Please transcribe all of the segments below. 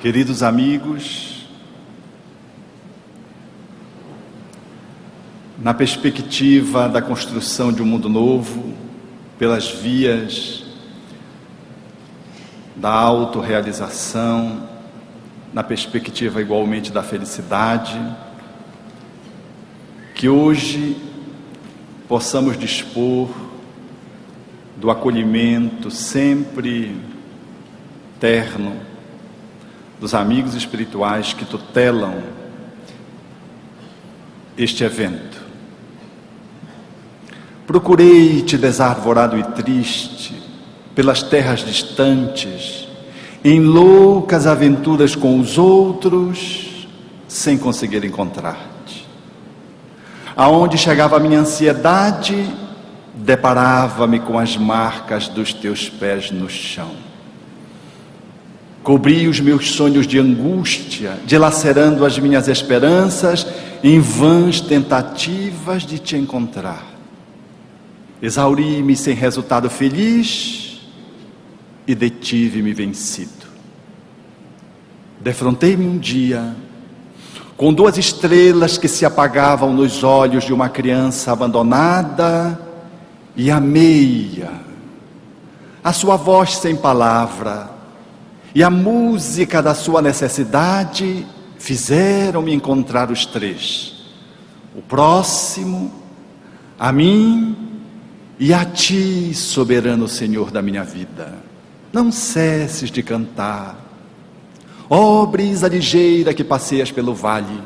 Queridos amigos, na perspectiva da construção de um mundo novo, pelas vias da autorrealização, na perspectiva igualmente da felicidade, que hoje possamos dispor do acolhimento sempre terno dos amigos espirituais que tutelam este evento. Procurei-te desarvorado e triste pelas terras distantes, em loucas aventuras com os outros, sem conseguir encontrar-te. Aonde chegava a minha ansiedade, deparava-me com as marcas dos teus pés no chão. Cobri os meus sonhos de angústia, dilacerando as minhas esperanças em vãs tentativas de te encontrar. Exauri-me sem resultado feliz e detive-me vencido. Defrontei-me um dia com 2 estrelas que se apagavam nos olhos de uma criança abandonada e amei-a. A sua voz sem palavra e a música da sua necessidade fizeram-me encontrar os 3. O próximo, a mim e a ti, soberano Senhor da minha vida. Não cesses de cantar, ó brisa ligeira que passeias pelo vale,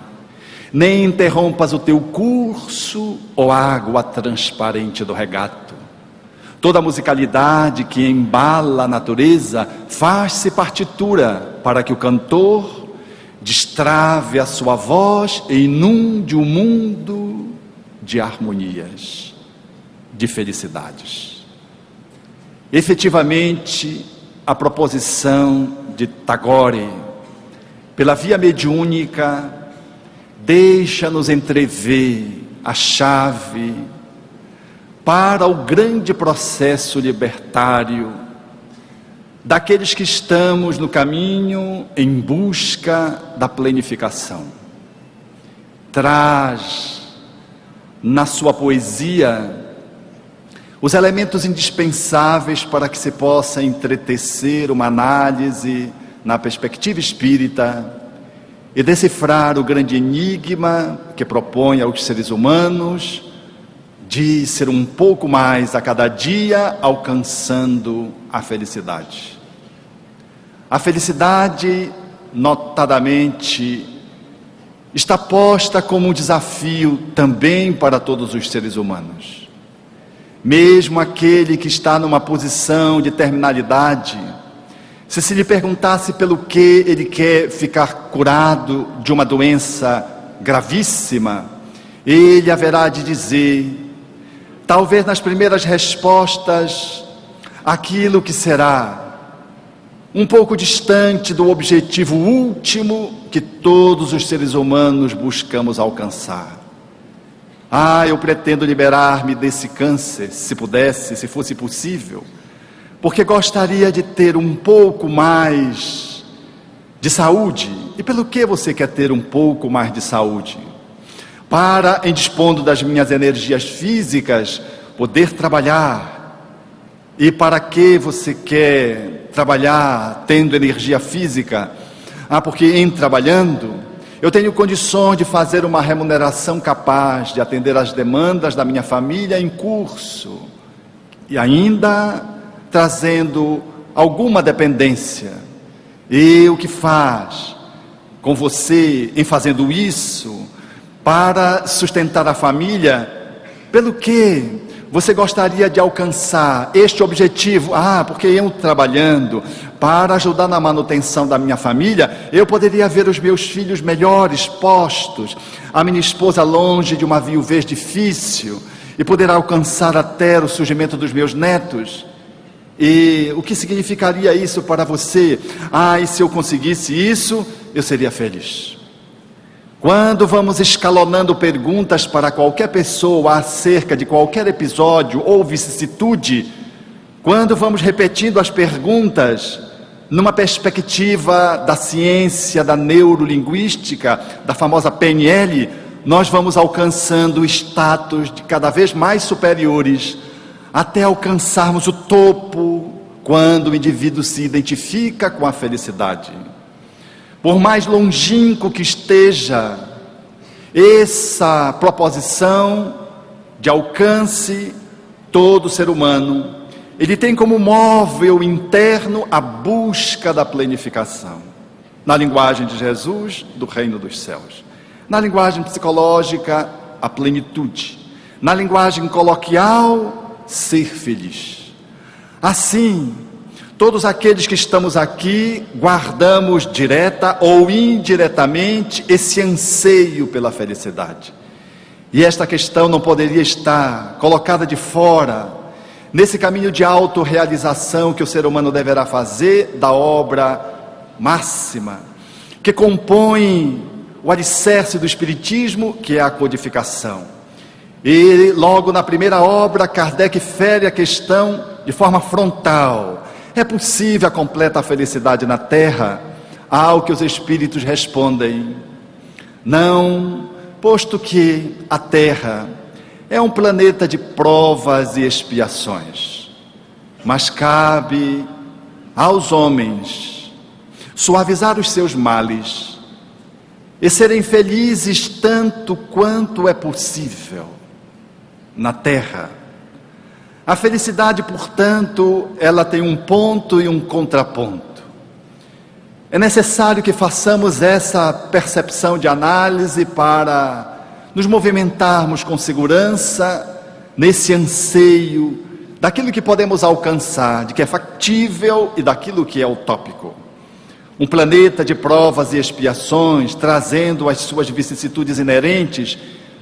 nem interrompas o teu curso, ó água transparente do regato. Toda a musicalidade que embala a natureza faz-se partitura para que o cantor destrave a sua voz e inunde o mundo de harmonias, de felicidades. Efetivamente, a proposição de Tagore, pela via mediúnica, deixa-nos entrever a chave para o grande processo libertário daqueles que estamos no caminho em busca da plenificação. Traz na sua poesia os elementos indispensáveis para que se possa entretecer uma análise na perspectiva espírita e decifrar o grande enigma que propõe aos seres humanos de ser um pouco mais a cada dia alcançando a felicidade. A felicidade, notadamente, está posta como um desafio também para todos os seres humanos. Mesmo aquele que está numa posição de terminalidade, se lhe perguntasse pelo que ele quer ficar curado de uma doença gravíssima, ele haverá de dizer, talvez nas primeiras respostas, aquilo que será um pouco distante do objetivo último que todos os seres humanos buscamos alcançar. Eu pretendo liberar-me desse câncer, se pudesse, se fosse possível, porque gostaria de ter um pouco mais de saúde. E pelo que você quer ter um pouco mais de saúde? Para, em dispondo das minhas energias físicas, poder trabalhar. E para que você quer trabalhar tendo energia física? Porque em trabalhando, eu tenho condições de fazer uma remuneração capaz de atender às demandas da minha família em curso. E ainda trazendo alguma dependência. E o que faz com você em fazendo isso para sustentar a família? Pelo que você gostaria de alcançar este objetivo? Porque eu trabalhando para ajudar na manutenção da minha família, eu poderia ver os meus filhos melhores postos, a minha esposa longe de uma viuvez difícil, e poder alcançar até o surgimento dos meus netos. E o que significaria isso para você? E se eu conseguisse isso, eu seria feliz. Quando vamos escalonando perguntas para qualquer pessoa acerca de qualquer episódio ou vicissitude, quando vamos repetindo as perguntas, numa perspectiva da ciência, da neurolinguística, da famosa PNL, nós vamos alcançando status de cada vez mais superiores, até alcançarmos o topo, quando o indivíduo se identifica com a felicidade. Por mais longínquo que esteja essa proposição de alcance, todo ser humano, ele tem como móvel interno a busca da planificação. Na linguagem de Jesus, do reino dos céus. Na linguagem psicológica, a plenitude. Na linguagem coloquial, ser feliz. Assim, todos aqueles que estamos aqui, guardamos direta ou indiretamente esse anseio pela felicidade. E esta questão não poderia estar colocada de fora, nesse caminho de autorrealização que o ser humano deverá fazer da obra máxima, que compõe o alicerce do Espiritismo, que é a codificação. E logo na primeira obra, Kardec fere a questão de forma frontal. É possível a completa felicidade na Terra? Ao que os Espíritos respondem: não, posto que a Terra é um planeta de provas e expiações, mas cabe aos homens suavizar os seus males e serem felizes tanto quanto é possível na Terra. A felicidade, portanto, ela tem um ponto e um contraponto. É necessário que façamos essa percepção de análise para nos movimentarmos com segurança nesse anseio daquilo que podemos alcançar, de que é factível e daquilo que é utópico. Um planeta de provas e expiações, trazendo as suas vicissitudes inerentes,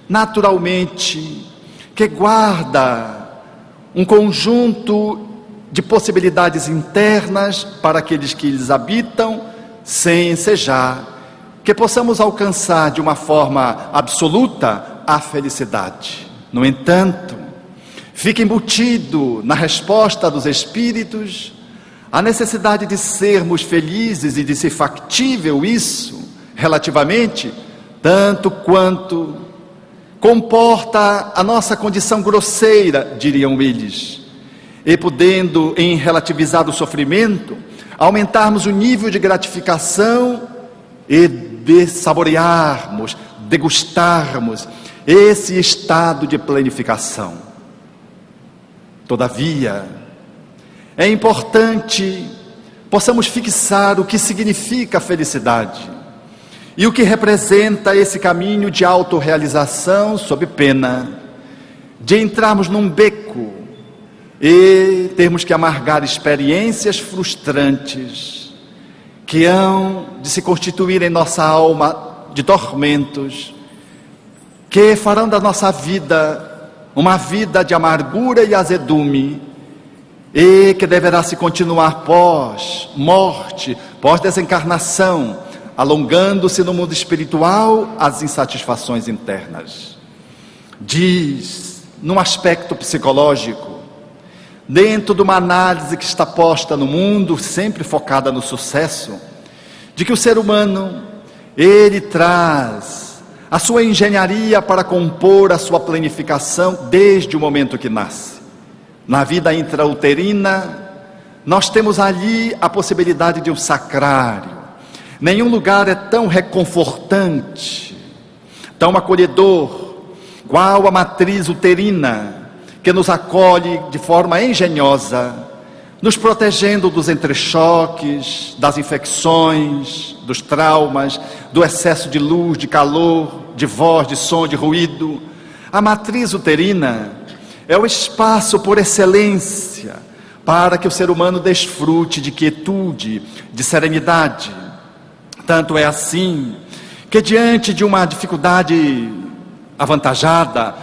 naturalmente, que guarda um conjunto de possibilidades internas para aqueles que lhes habitam, sem ensejar que possamos alcançar de uma forma absoluta a felicidade. No entanto, fica embutido na resposta dos Espíritos a necessidade de sermos felizes e de ser factível isso, relativamente, tanto quanto comporta a nossa condição grosseira, diriam eles, e podendo, em relativizar o sofrimento, aumentarmos o nível de gratificação e de saborearmos, degustarmos esse estado de planificação. Todavia, é importante possamos fixar o que significa a felicidade e o que representa esse caminho de autorrealização, sob pena de entrarmos num beco e termos que amargar experiências frustrantes que hão de se constituir em nossa alma de tormentos, que farão da nossa vida uma vida de amargura e azedume, e que deverá se continuar pós-morte, pós-desencarnação, alongando-se no mundo espiritual as insatisfações internas. Diz, num aspecto psicológico, dentro de uma análise que está posta no mundo, sempre focada no sucesso, de que o ser humano, ele traz a sua engenharia para compor a sua planificação desde o momento que nasce. Na vida intrauterina, nós temos ali a possibilidade de um sacrário. Nenhum lugar é tão reconfortante, tão acolhedor, qual a matriz uterina, que nos acolhe de forma engenhosa, nos protegendo dos entrechoques, das infecções, dos traumas, do excesso de luz, de calor, de voz, de som, de ruído. A matriz uterina é o espaço por excelência para que o ser humano desfrute de quietude, de serenidade. Tanto é assim que, diante de uma dificuldade avantajada,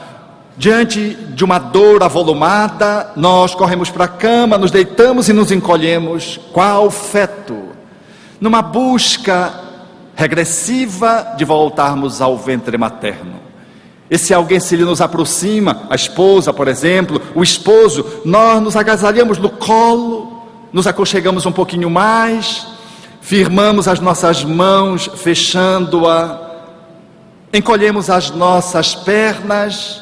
diante de uma dor avolumada, nós corremos para a cama, nos deitamos e nos encolhemos, qual feto, numa busca regressiva de voltarmos ao ventre materno. E se alguém se lhe nos aproxima, a esposa, por exemplo, o esposo, nós nos agasalhamos no colo nos aconchegamos um pouquinho mais, firmamos as nossas mãos, fechando-a, encolhemos as nossas pernas,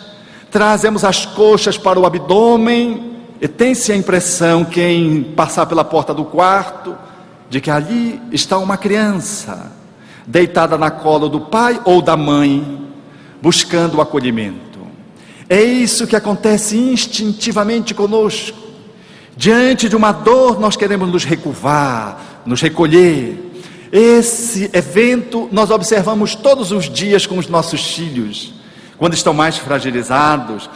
trazemos as coxas para o abdômen, e tem-se a impressão, quem passar pela porta do quarto, de que ali está uma criança, deitada na cola do pai ou da mãe, buscando o acolhimento. É isso que acontece instintivamente conosco. Diante de uma dor, nós queremos nos recurvar, nos recolher. Esse evento nós observamos todos os dias com os nossos filhos, quando estão mais fragilizados,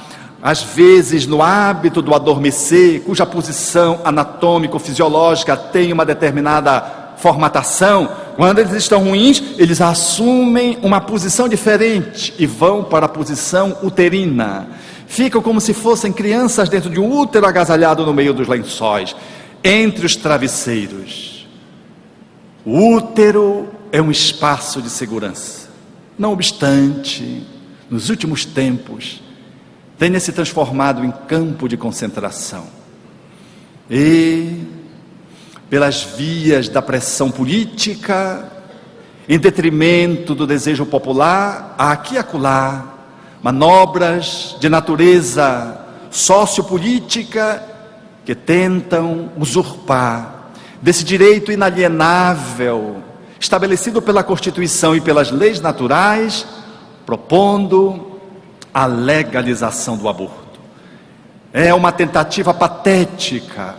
às vezes no hábito do adormecer, cuja posição anatômico-fisiológica tem uma determinada formatação. Quando eles estão ruins, eles assumem uma posição diferente e vão para a posição uterina. Ficam como se fossem crianças dentro de um útero agasalhado no meio dos lençóis, entre os travesseiros. O útero é um espaço de segurança. Não obstante, nos últimos tempos, tenha se transformado em campo de concentração. E, pelas vias da pressão política, em detrimento do desejo popular, há aqui e acolá manobras de natureza sociopolítica que tentam usurpar desse direito inalienável estabelecido pela Constituição e pelas leis naturais, propondo a legalização do aborto. É uma tentativa patética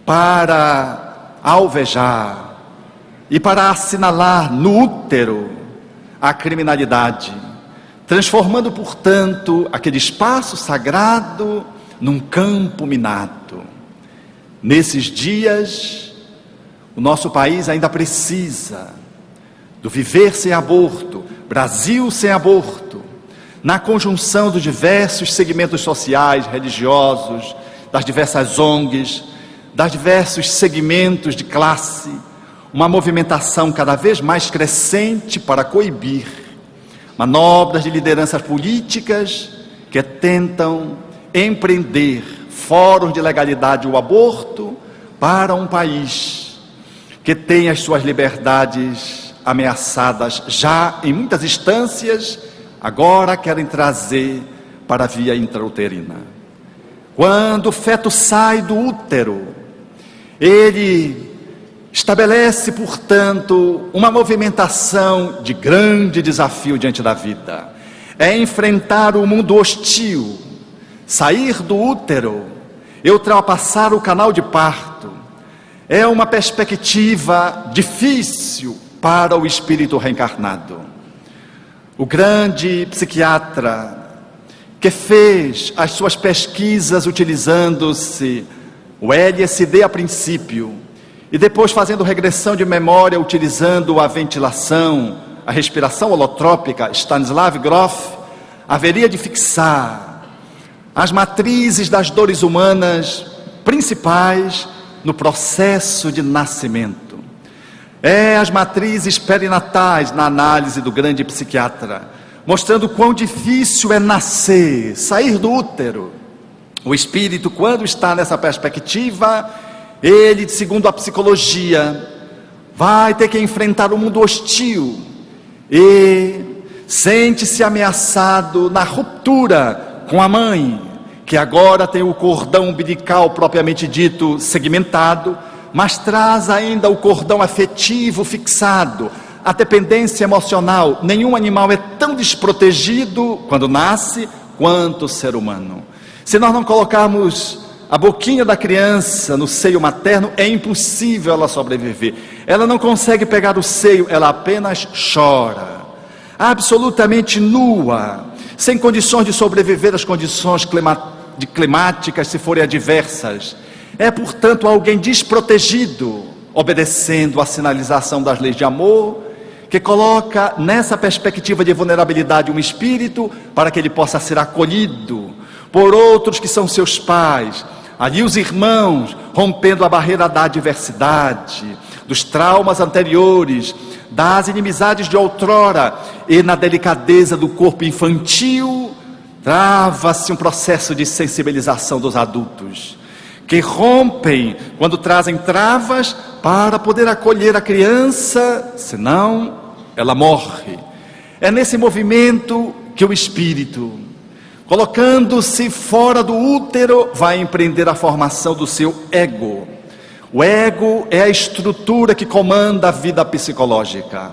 para alvejar e para assinalar no útero a criminalidade, transformando, portanto, aquele espaço sagrado num campo minado. Nesses dias, o nosso país ainda precisa do viver sem aborto, Brasil sem aborto, na conjunção dos diversos segmentos sociais, religiosos, das diversas ONGs, das diversos segmentos de classe, uma movimentação cada vez mais crescente para coibir manobras de lideranças políticas que tentam empreender fóruns de legalidade do aborto para um país que tem as suas liberdades ameaçadas já em muitas instâncias. Agora querem trazer para a via intrauterina. Quando o feto sai do útero, ele estabelece, portanto, uma movimentação de grande desafio diante da vida. É enfrentar o mundo hostil, sair do útero e ultrapassar o canal de parto. É uma perspectiva difícil para o espírito reencarnado. O grande psiquiatra que fez as suas pesquisas utilizando-se o LSD a princípio e depois fazendo regressão de memória utilizando a ventilação, a respiração holotrópica, Stanislav Grof, haveria de fixar as matrizes das dores humanas principais no processo de nascimento. As matrizes perinatais na análise do grande psiquiatra, mostrando quão difícil é nascer, sair do útero. O espírito, quando está nessa perspectiva, ele, segundo a psicologia, vai ter que enfrentar o mundo hostil e sente-se ameaçado na ruptura com a mãe, que agora tem o cordão umbilical propriamente dito segmentado, mas traz ainda o cordão afetivo fixado, a dependência emocional. Nenhum animal é tão desprotegido quando nasce quanto o ser humano. Se nós não colocarmos a boquinha da criança no seio materno, é impossível ela sobreviver. Ela não consegue pegar o seio, ela apenas chora, absolutamente nua, sem condições de sobreviver às condições climáticas, se forem adversas. É, portanto, alguém desprotegido, obedecendo à sinalização das leis de amor, que coloca nessa perspectiva de vulnerabilidade um espírito para que ele possa ser acolhido por outros que são seus pais. Ali os irmãos, rompendo a barreira da adversidade, dos traumas anteriores, das inimizades de outrora, e na delicadeza do corpo infantil, trava-se um processo de sensibilização dos adultos, que rompem quando trazem travas para poder acolher a criança, senão ela morre. É nesse movimento que o espírito, colocando-se fora do útero, vai empreender a formação do seu ego. O ego é a estrutura que comanda a vida psicológica.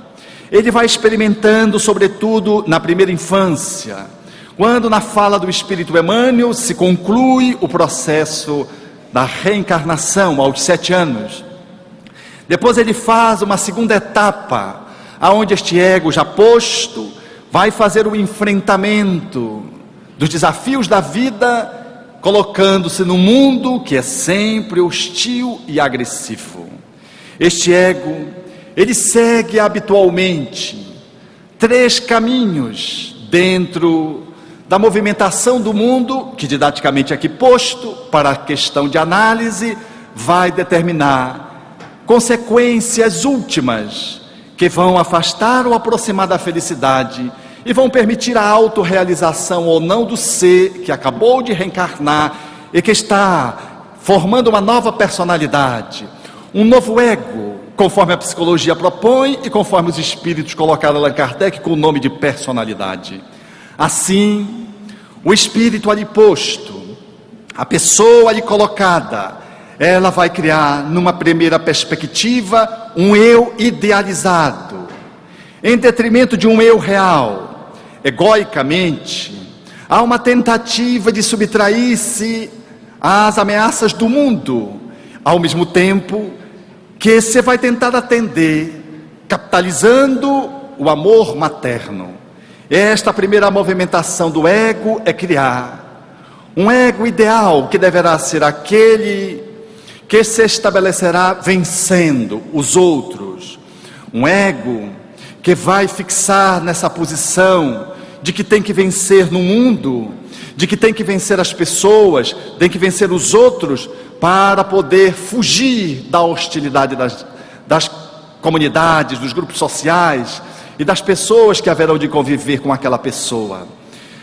Ele vai experimentando, sobretudo, na primeira infância, quando na fala do espírito Emmanuel se conclui o processo da reencarnação aos 7 anos. Depois ele faz uma segunda etapa, aonde este ego já posto vai fazer o enfrentamento dos desafios da vida, colocando-se no mundo que é sempre hostil e agressivo. Este ego, ele segue habitualmente 3 caminhos dentro da movimentação do mundo, que didaticamente aqui posto para a questão de análise, vai determinar consequências últimas que vão afastar ou aproximar da felicidade e vão permitir a autorrealização ou não do ser que acabou de reencarnar e que está formando uma nova personalidade, um novo ego, conforme a psicologia propõe e conforme os espíritos colocaram Allan Kardec com o nome de personalidade. Assim, o espírito ali posto, a pessoa ali colocada, ela vai criar numa primeira perspectiva um eu idealizado, em detrimento de um eu real. Egoicamente, há uma tentativa de subtrair-se às ameaças do mundo, ao mesmo tempo que você vai tentar atender, capitalizando o amor materno. Esta primeira movimentação do ego é criar um ego ideal, que deverá ser aquele que se estabelecerá vencendo os outros. Um ego que vai fixar nessa posição de que tem que vencer no mundo, de que tem que vencer as pessoas, tem que vencer os outros, para poder fugir da hostilidade das comunidades, dos grupos sociais e das pessoas que haverão de conviver com aquela pessoa.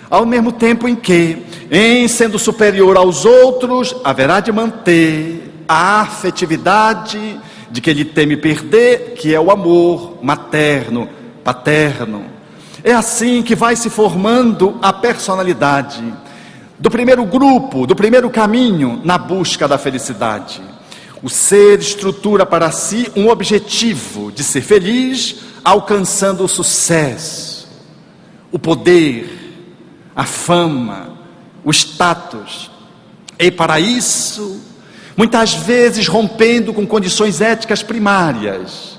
Ao mesmo tempo em que, em sendo superior aos outros, haverá de manter a afetividade de que ele teme perder, que é o amor materno, paterno. É assim que vai se formando a personalidade do primeiro grupo, do primeiro caminho na busca da felicidade. O ser estrutura para si um objetivo de ser feliz, alcançando o sucesso, o poder, a fama, o status. E para isso, muitas vezes rompendo com condições éticas primárias,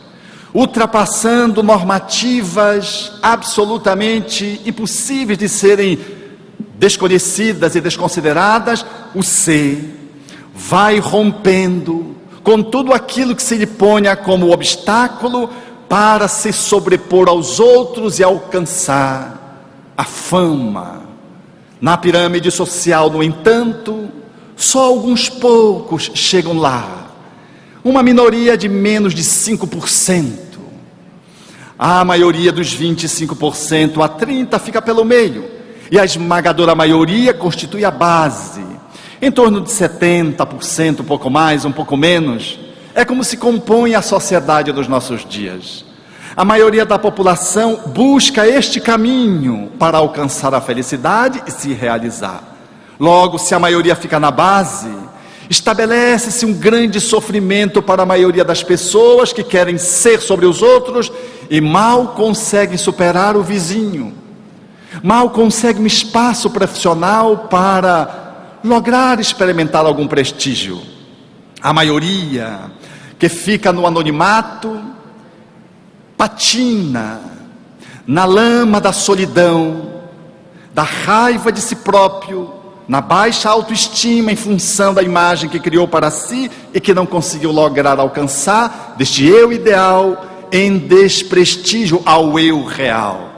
ultrapassando normativas absolutamente impossíveis de serem desconhecidas e desconsideradas, o ser vai rompendo com tudo aquilo que se lhe ponha como obstáculo para se sobrepor aos outros e alcançar a fama. Na pirâmide social, no entanto, só alguns poucos chegam lá. Uma minoria de menos de 5%. A maioria dos 25% a 30% fica pelo meio. E a esmagadora maioria constitui a base. Em torno de 70%, um pouco mais, um pouco menos. É como se compõe a sociedade dos nossos dias. A maioria da população busca este caminho para alcançar a felicidade e se realizar. Logo, se a maioria fica na base, estabelece-se um grande sofrimento para a maioria das pessoas que querem ser sobre os outros e mal conseguem superar o vizinho, mal conseguem um espaço profissional para lograr experimentar algum prestígio. A maioria que fica no anonimato patina na lama da solidão, da raiva de si próprio, na baixa autoestima em função da imagem que criou para si e que não conseguiu lograr alcançar, deste eu ideal em desprestígio ao eu real.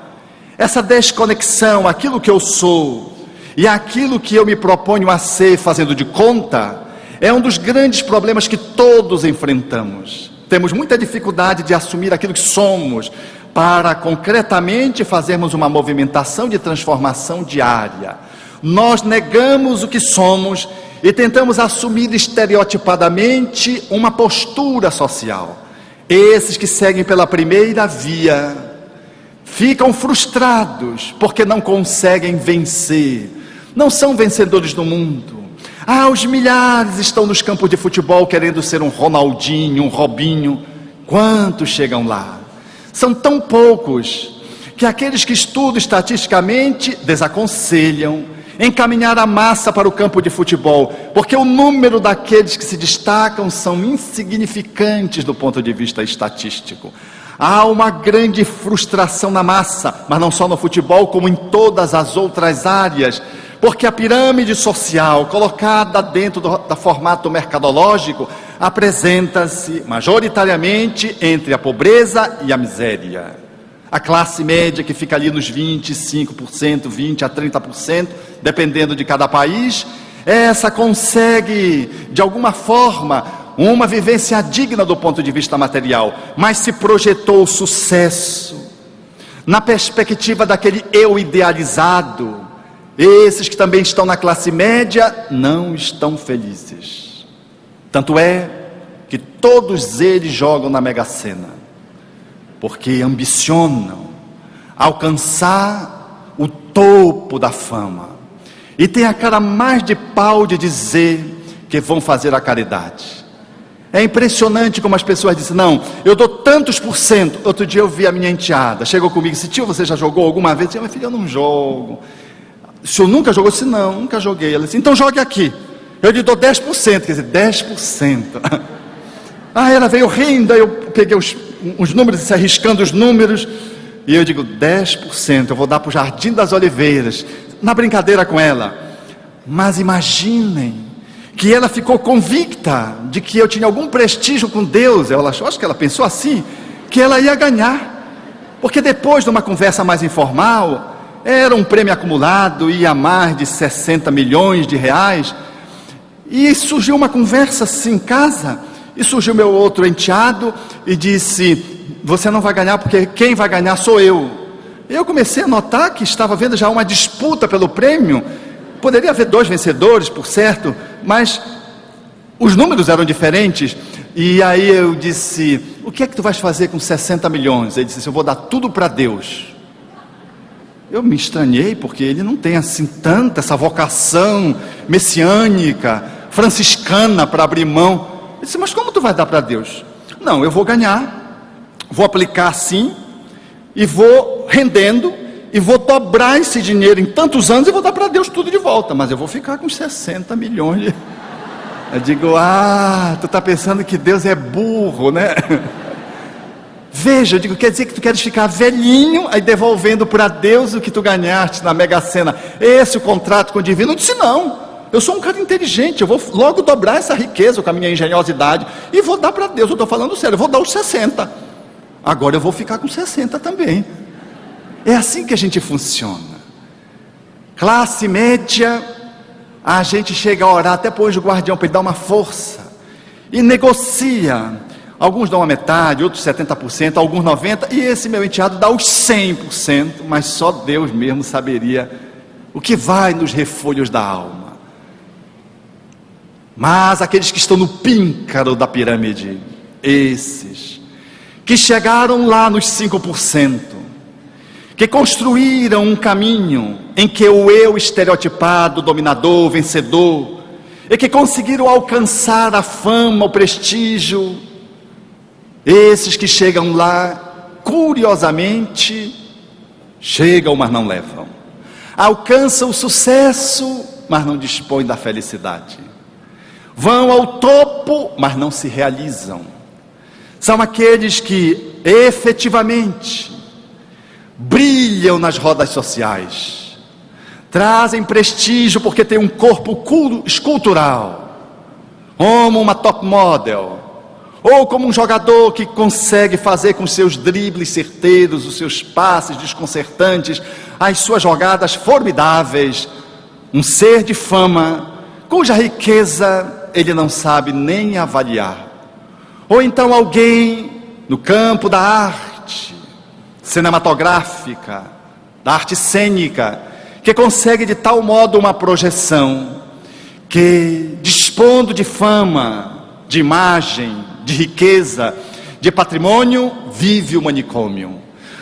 Essa desconexão, aquilo que eu sou e aquilo que eu me proponho a ser fazendo de conta, é um dos grandes problemas que todos enfrentamos. Temos muita dificuldade de assumir aquilo que somos, para concretamente fazermos uma movimentação de transformação diária. Nós negamos o que somos e tentamos assumir estereotipadamente uma postura social. Esses que seguem pela primeira via ficam frustrados porque não conseguem vencer, não são vencedores do mundo. Os milhares estão nos campos de futebol querendo ser um Ronaldinho, um Robinho. Quantos chegam lá? São tão poucos que aqueles que estudam estatisticamente desaconselham encaminhar a massa para o campo de futebol, porque o número daqueles que se destacam são insignificantes do ponto de vista estatístico. Há uma grande frustração na massa, mas não só no futebol, como em todas as outras áreas, porque a pirâmide social colocada dentro do formato mercadológico apresenta-se majoritariamente entre a pobreza e a miséria. A classe média, que fica ali nos 25%, 20% a 30%, dependendo de cada país, essa consegue, de alguma forma, uma vivência digna do ponto de vista material, mas se projetou o sucesso na perspectiva daquele eu idealizado. Esses que também estão na classe média não estão felizes. Tanto é que todos eles jogam na Mega Sena, porque ambicionam alcançar o topo da fama, e tem a cara mais de pau de dizer que vão fazer a caridade. É impressionante como as pessoas dizem: não, eu dou tantos por cento. Outro dia eu vi a minha enteada, chegou comigo e disse: tio, você já jogou alguma vez? Eu disse: minha filha, eu não jogo. O senhor nunca jogou? Eu disse: não, nunca joguei. Ela disse: então jogue aqui, eu lhe dou 10%, quer dizer, 10%. Ela veio rindo, aí eu peguei os números, disse, arriscando os números, e eu digo: 10%, eu vou dar para o Jardim das Oliveiras, na brincadeira com ela. Mas imaginem que ela ficou convicta de que eu tinha algum prestígio com Deus. Acho que ela pensou assim, que ela ia ganhar, porque depois de uma conversa mais informal, era um prêmio acumulado, ia a mais de 60 milhões de reais, e surgiu uma conversa assim em casa, e surgiu meu outro enteado, e disse: você não vai ganhar, porque quem vai ganhar sou eu. Eu comecei a notar que estava havendo já uma disputa pelo prêmio. Poderia haver 2 vencedores, por certo, mas os números eram diferentes. E aí eu disse: o que é que tu vais fazer com 60 milhões? Ele disse: eu vou dar tudo para Deus. Eu me estranhei, porque ele não tem assim tanta essa vocação messiânica, franciscana, para abrir mão. Ele disse: mas como tu vai dar para Deus? Não, eu vou ganhar, vou aplicar assim, e vou rendendo, e vou dobrar esse dinheiro em tantos anos, e vou dar para Deus tudo de volta, mas eu vou ficar com 60 milhões. Eu digo: tu está pensando que Deus é burro, né? Veja, eu digo: quer dizer que tu queres ficar velhinho, aí devolvendo para Deus o que tu ganhaste na Mega Sena? Esse é o contrato com o divino? Eu disse: não, eu sou um cara inteligente, eu vou logo dobrar essa riqueza com a minha engenhosidade, e vou dar para Deus. Eu estou falando sério, eu vou dar os 60, agora eu vou ficar com 60 também. É assim que a gente funciona. Classe média, a gente chega a orar até para o anjo guardião, para ele dar uma força, e negocia. Alguns dão a metade, outros 70%, alguns 90%, e esse meu enteado dá os 100%, mas só Deus mesmo saberia o que vai nos refolhos da alma. Mas aqueles que estão no píncaro da pirâmide, esses que chegaram lá nos 5%, que construíram um caminho em que o eu estereotipado, dominador, vencedor, e que conseguiram alcançar a fama, o prestígio, esses que chegam lá, curiosamente, chegam, mas não levam, alcançam o sucesso, mas não dispõem da felicidade, vão ao topo, mas não se realizam. São aqueles que efetivamente brilham nas rodas sociais, trazem prestígio porque tem um corpo escultural, como uma top model, ou como um jogador que consegue fazer com seus dribles certeiros, os seus passes desconcertantes, as suas jogadas formidáveis, um ser de fama, cuja riqueza ele não sabe nem avaliar. Ou então alguém no campo da arte cinematográfica, da arte cênica, que consegue de tal modo uma projeção, que, dispondo de fama, de imagem, de riqueza, de patrimônio, vive o manicômio.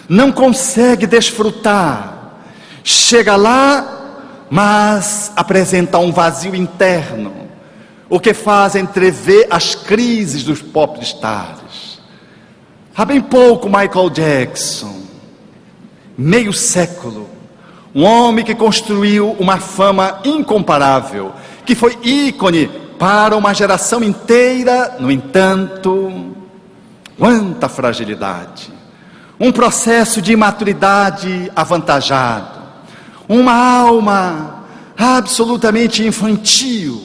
Não consegue desfrutar. Chega lá, mas apresenta um vazio interno, o que faz entrever as crises dos popstars. Há bem pouco, Michael Jackson, meio século, um homem que construiu uma fama incomparável, que foi ícone para uma geração inteira. No entanto, quanta fragilidade, um processo de imaturidade avantajado, uma alma absolutamente infantil,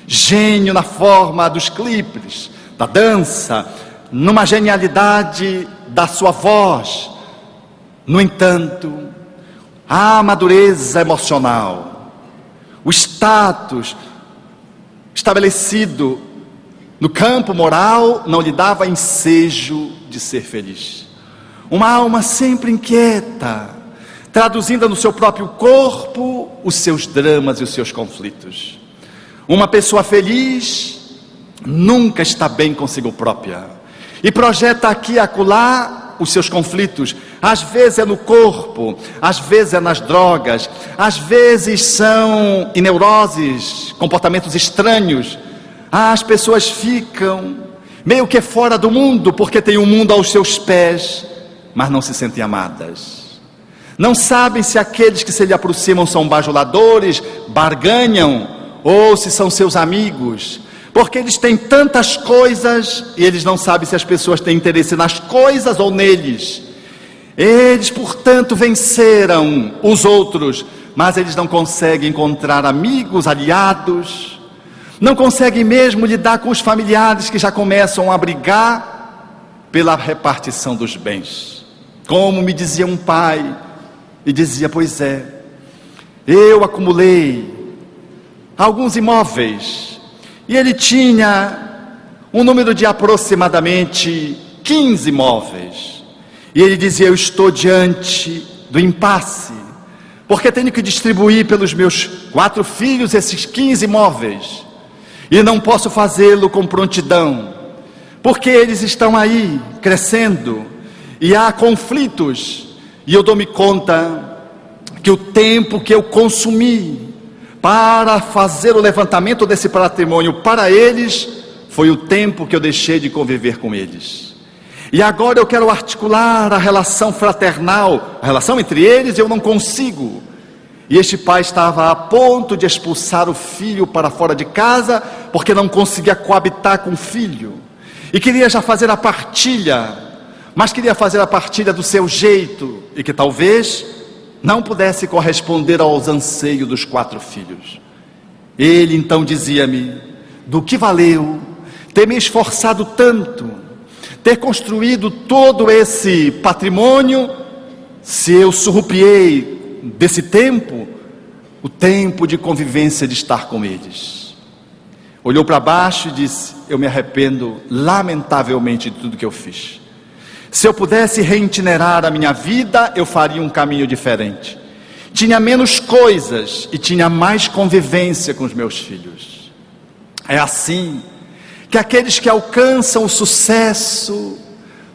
gênio na forma dos clipes, da dança, numa genialidade da sua voz. No entanto, a madureza emocional, o status estabelecido no campo moral não lhe dava ensejo de ser feliz. Uma alma sempre inquieta, traduzindo no seu próprio corpo os seus dramas e os seus conflitos. Uma pessoa feliz nunca está bem consigo própria e projeta aqui e acolá os seus conflitos. Às vezes é no corpo, às vezes é nas drogas, às vezes são em neuroses, comportamentos estranhos. As pessoas ficam meio que fora do mundo, porque tem um mundo aos seus pés, mas não se sentem amadas. Não sabem se aqueles que se lhe aproximam são bajuladores, barganham, ou se são seus amigos, porque eles têm tantas coisas e eles não sabem se as pessoas têm interesse nas coisas ou neles. Eles, portanto, venceram os outros, mas eles não conseguem encontrar amigos, aliados, não conseguem mesmo lidar com os familiares que já começam a brigar pela repartição dos bens. Como me dizia um pai, e dizia: pois é, eu acumulei alguns imóveis, e ele tinha um número de aproximadamente 15 imóveis, e ele dizia: eu estou diante do impasse, porque tenho que distribuir pelos meus 4 filhos esses 15 imóveis, e não posso fazê-lo com prontidão, porque eles estão aí, crescendo, e há conflitos, e eu dou-me conta que o tempo que eu consumi para fazer o levantamento desse patrimônio para eles, foi o tempo que eu deixei de conviver com eles. E agora eu quero articular a relação fraternal, a relação entre eles, eu não consigo. E este pai estava a ponto de expulsar o filho para fora de casa, porque não conseguia coabitar com o filho, e queria já fazer a partilha, mas queria fazer a partilha do seu jeito, e que talvez não pudesse corresponder aos anseios dos 4 filhos. Ele então dizia-me: do que valeu ter me esforçado tanto, ter construído todo esse patrimônio, se eu surrupiei desse tempo, o tempo de convivência, de estar com eles. Olhou para baixo e disse: eu me arrependo lamentavelmente de tudo que eu fiz. Se eu pudesse reitinerar a minha vida, eu faria um caminho diferente. Tinha menos coisas e tinha mais convivência com os meus filhos. É assim que aqueles que alcançam o sucesso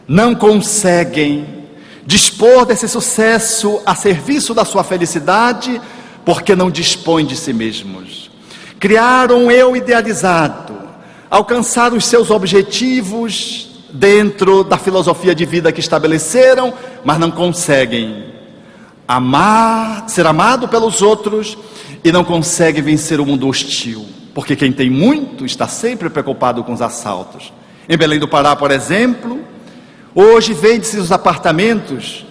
não conseguem dispor desse sucesso a serviço da sua felicidade, porque não dispõem de si mesmos. Criaram um eu idealizado, alcançaram os seus objetivos dentro da filosofia de vida que estabeleceram, mas não conseguem amar, ser amado pelos outros, e não conseguem vencer o mundo hostil, porque quem tem muito está sempre preocupado com os assaltos. Em Belém do Pará, por exemplo, hoje vende-se os apartamentos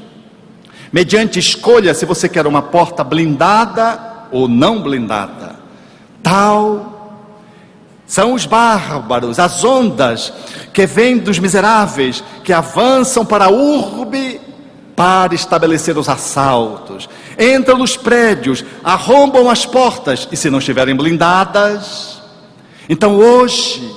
mediante escolha, se você quer uma porta blindada ou não blindada. Tal são os bárbaros, as ondas que vêm dos miseráveis, que avançam para a urbe para estabelecer os assaltos, entram nos prédios, arrombam as portas, e se não estiverem blindadas. Então hoje,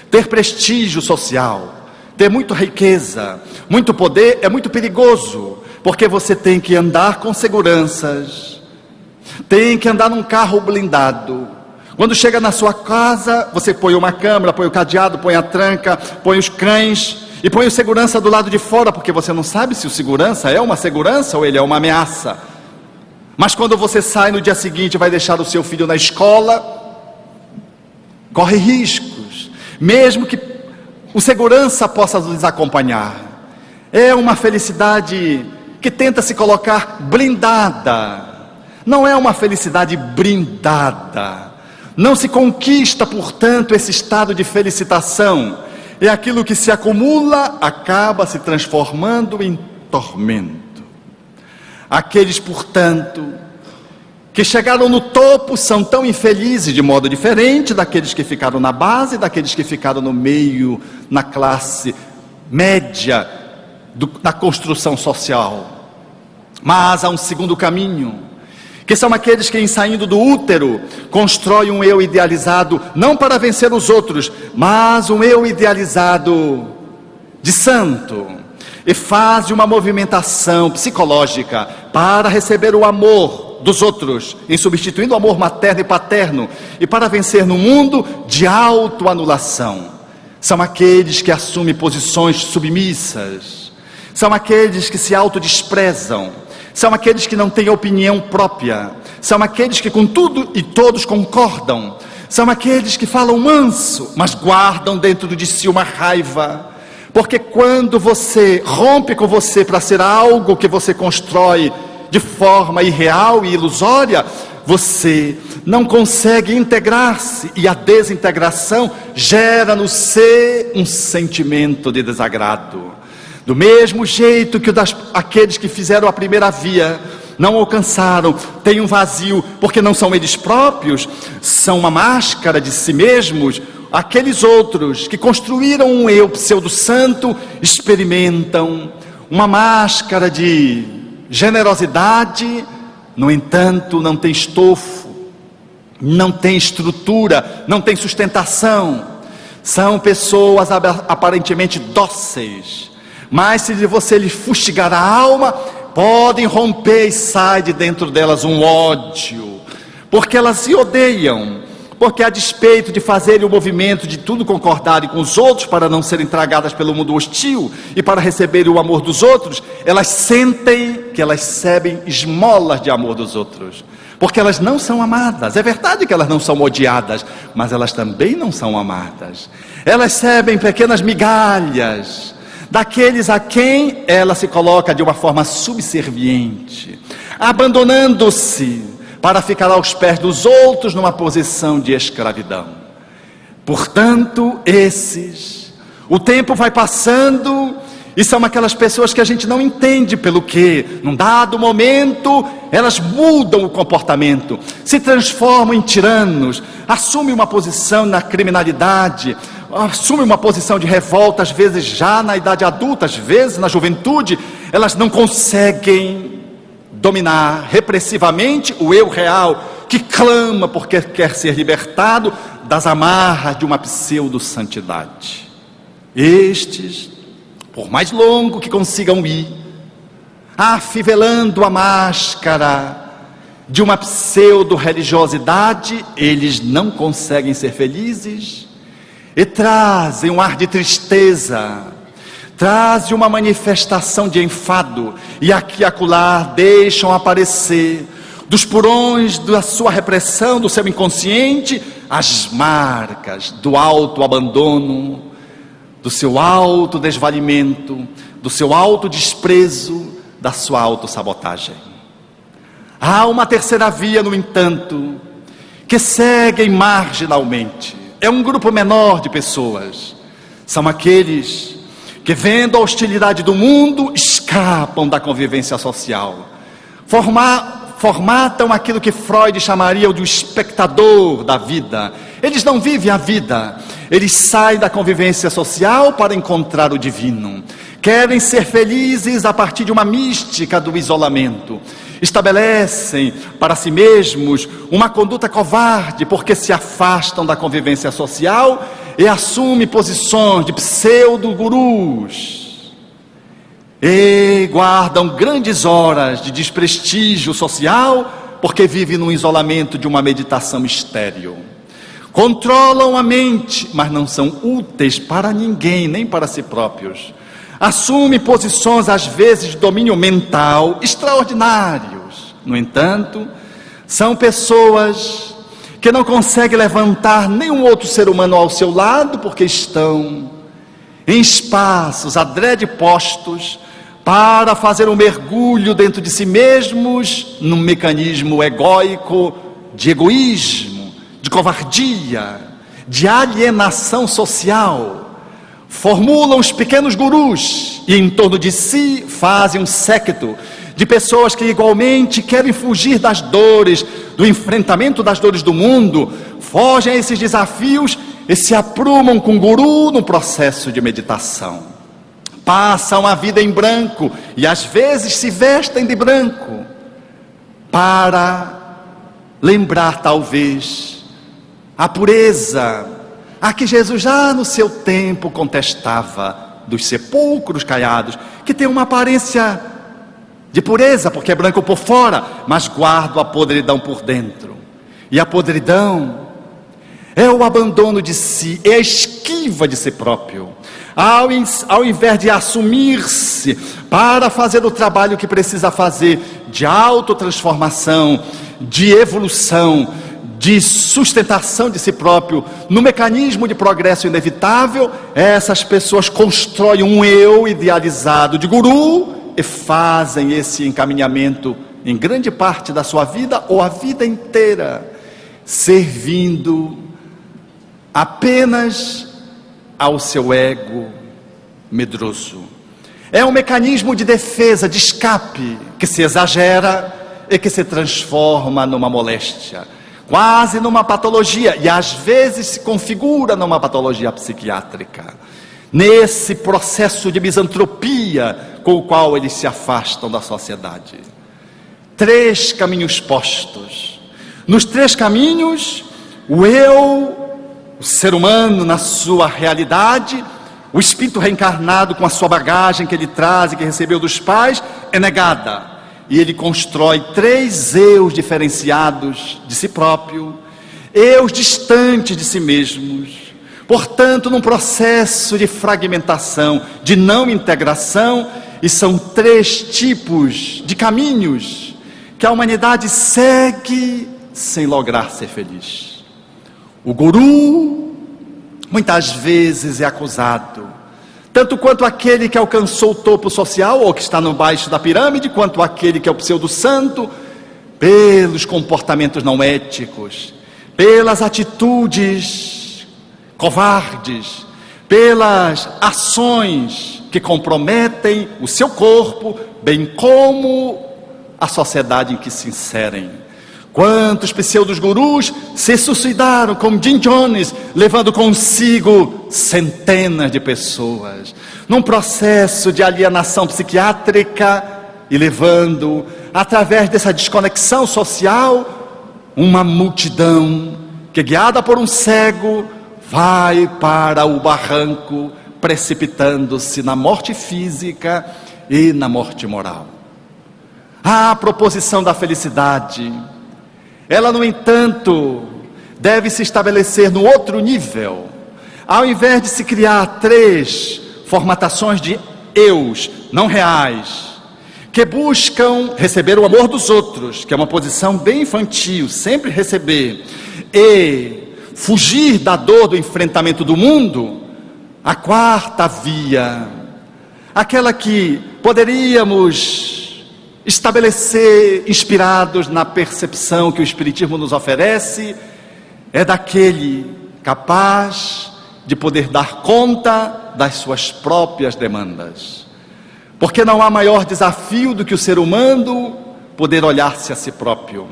ter prestígio social, ter muita riqueza, muito poder, é muito perigoso, porque você tem que andar com seguranças, tem que andar num carro blindado, Quando chega na sua casa, você põe uma câmera, põe o cadeado, põe a tranca, põe os cães e põe o segurança do lado de fora, porque você não sabe se o segurança é uma segurança ou ele é uma ameaça. Mas quando você sai no dia seguinte e vai deixar o seu filho na escola, corre riscos, mesmo que o segurança possa nos acompanhar. É uma felicidade que tenta se colocar blindada, não é uma felicidade brindada. Não se conquista, portanto, esse estado de felicitação. É aquilo que se acumula, acaba se transformando em tormento. Aqueles, portanto, que chegaram no topo são tão infelizes de modo diferente daqueles que ficaram na base, daqueles que ficaram no meio, na classe média da construção social. Mas há um segundo caminho, que são aqueles que, em saindo do útero, constroem um eu idealizado, não para vencer os outros, mas um eu idealizado de santo, e fazem uma movimentação psicológica para receber o amor dos outros, em substituindo o amor materno e paterno, e para vencer no mundo de autoanulação. São aqueles que assumem posições submissas, são aqueles que se autodesprezam, são aqueles que não têm opinião própria, são aqueles que com tudo e todos concordam, são aqueles que falam manso, mas guardam dentro de si uma raiva, porque quando você rompe com você para ser algo que você constrói de forma irreal e ilusória, você não consegue integrar-se, e a desintegração gera no ser um sentimento de desagrado. Do mesmo jeito que aqueles que fizeram a primeira via não alcançaram, têm um vazio, porque não são eles próprios, são uma máscara de si mesmos. Aqueles outros que construíram um eu pseudo-santo experimentam uma máscara de generosidade, no entanto não tem estofo, não tem estrutura, não tem sustentação. São pessoas aparentemente dóceis, mas se você lhe fustigar a alma, podem romper e sai de dentro delas um ódio, porque elas se odeiam, porque a despeito de fazerem o movimento de tudo concordarem com os outros para não serem tragadas pelo mundo hostil e para receberem o amor dos outros, elas sentem que elas recebem esmolas de amor dos outros, porque elas não são amadas. É verdade que elas não são odiadas, mas elas também não são amadas. Elas recebem pequenas migalhas daqueles a quem ela se coloca de uma forma subserviente, abandonando-se para ficar aos pés dos outros numa posição de escravidão. Portanto, o tempo vai passando e são aquelas pessoas que a gente não entende pelo que, num dado momento, elas mudam o comportamento, se transformam em tiranos, assumem uma posição na criminalidade, assumem uma posição de revolta, às vezes já na idade adulta, às vezes na juventude. Elas não conseguem dominar repressivamente o eu real, que clama porque quer ser libertado das amarras de uma pseudo-santidade. Estes, por mais longo que consigam ir, afivelando a máscara de uma pseudo-religiosidade, eles não conseguem ser felizes e trazem um ar de tristeza, trazem uma manifestação de enfado, e aqui e acolá deixam aparecer dos porões da sua repressão, do seu inconsciente, as marcas do autoabandono, do seu autodesvalimento, do seu autodesprezo, da sua autossabotagem. Há uma terceira via, no entanto, que seguem marginalmente. É um grupo menor de pessoas. São aqueles que, vendo a hostilidade do mundo, escapam da convivência social. Formatam aquilo que Freud chamaria de um espectador da vida. Eles não vivem a vida, eles saem da convivência social para encontrar o divino. Querem ser felizes a partir de uma mística do isolamento. Estabelecem para si mesmos uma conduta covarde, porque se afastam da convivência social e assumem posições de pseudo-gurus. E guardam grandes horas de desprestígio social, porque vivem num isolamento de uma meditação estéril. controlam a mente, mas não são úteis para ninguém, nem para si próprios. Assumem posições, às vezes, de domínio mental extraordinários. No entanto, são pessoas que não conseguem levantar nenhum outro ser humano ao seu lado, porque estão em espaços adrede postos para fazer um mergulho dentro de si mesmos, num mecanismo egóico de egoísmo, de covardia, de alienação social. Formulam os pequenos gurus e em torno de si fazem um séquito de pessoas que igualmente querem fugir das dores, do enfrentamento das dores do mundo, fogem a esses desafios e se aprumam com o guru no processo de meditação. Passam a vida em branco e às vezes se vestem de branco para lembrar talvez a pureza a que Jesus já no seu tempo contestava dos sepulcros caiados, que tem uma aparência de pureza, porque é branco por fora, mas guarda a podridão por dentro. E a podridão é o abandono de si, é a esquiva de si próprio. Ao invés de assumir-se para fazer o trabalho que precisa fazer de autotransformação, de evolução, de sustentação de si próprio, no mecanismo de progresso inevitável, essas pessoas constroem um eu idealizado de guru e fazem esse encaminhamento em grande parte da sua vida ou a vida inteira, servindo apenas ao seu ego medroso. É um mecanismo de defesa, de escape, que se exagera e que se transforma numa moléstia, quase numa patologia, e às vezes se configura numa patologia psiquiátrica, nesse processo de misantropia com o qual eles se afastam da sociedade. 3 caminhos postos. Nos 3 caminhos, o eu, o ser humano na sua realidade, o espírito reencarnado com a sua bagagem que ele traz e que recebeu dos pais, é negada. E ele constrói 3 eus diferenciados de si próprio, eus distantes de si mesmos, portanto num processo de fragmentação, de não integração. E são 3 tipos de caminhos que a humanidade segue sem lograr ser feliz. O guru muitas vezes é acusado, tanto quanto aquele que alcançou o topo social ou que está no baixo da pirâmide, quanto aquele que é o pseudo-santo, pelos comportamentos não éticos, pelas atitudes covardes, pelas ações que comprometem o seu corpo, bem como a sociedade em que se inserem. Quantos pseudos gurus se suicidaram, como Jim Jones, levando consigo centenas de pessoas, num processo de alienação psiquiátrica e levando, através dessa desconexão social, uma multidão que, guiada por um cego, vai para o barranco, precipitando-se na morte física e na morte moral. A proposição da felicidade, ela, no entanto, deve se estabelecer no outro nível. Ao invés de se criar 3 formatações de eus não reais, que buscam receber o amor dos outros, que é uma posição bem infantil, sempre receber, e fugir da dor do enfrentamento do mundo, a 4ª via, aquela que poderíamos estabelecer, inspirados na percepção que o Espiritismo nos oferece, é daquele capaz de poder dar conta das suas próprias demandas. Porque não há maior desafio do que o ser humano poder olhar-se a si próprio.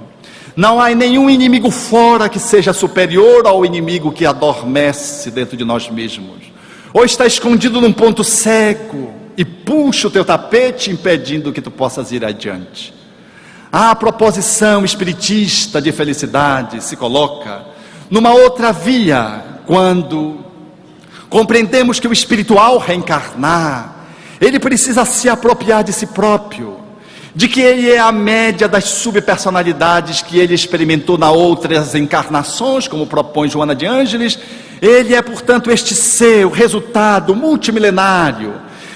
Não há nenhum inimigo fora que seja superior ao inimigo que adormece dentro de nós mesmos, ou está escondido num ponto cego e puxa o teu tapete, impedindo que tu possas ir adiante. A proposição espiritista de felicidade se coloca numa outra via, quando compreendemos que o espiritual reencarnar, ele precisa se apropriar de si próprio, de que ele é a média das subpersonalidades que ele experimentou nas outras encarnações, como propõe Joana de Ângeles. Ele é, portanto, este ser, o resultado multimilenário,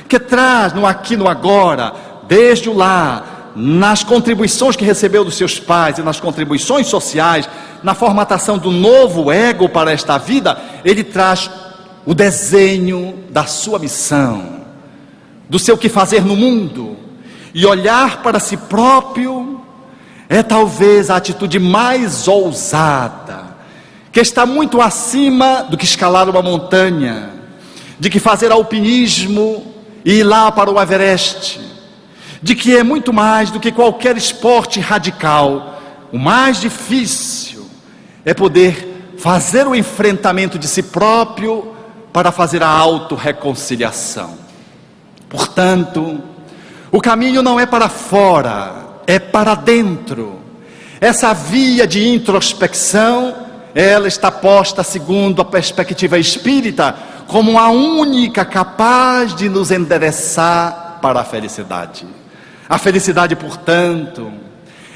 que traz no aqui e no agora, desde o lar, nas contribuições que recebeu dos seus pais e nas contribuições sociais, na formatação do novo ego para esta vida, ele traz o desenho da sua missão, do seu que fazer no mundo. E olhar para si próprio é talvez a atitude mais ousada, que está muito acima do que escalar uma montanha, de que fazer alpinismo e ir lá para o Everest, de que é muito mais do que qualquer esporte radical. O mais difícil é poder fazer o enfrentamento de si próprio para fazer a autorreconciliação. Portanto, o caminho não é para fora, é para dentro. Essa via de introspecção, ela está posta, segundo a perspectiva espírita, como a única capaz de nos endereçar para a felicidade. A felicidade, portanto,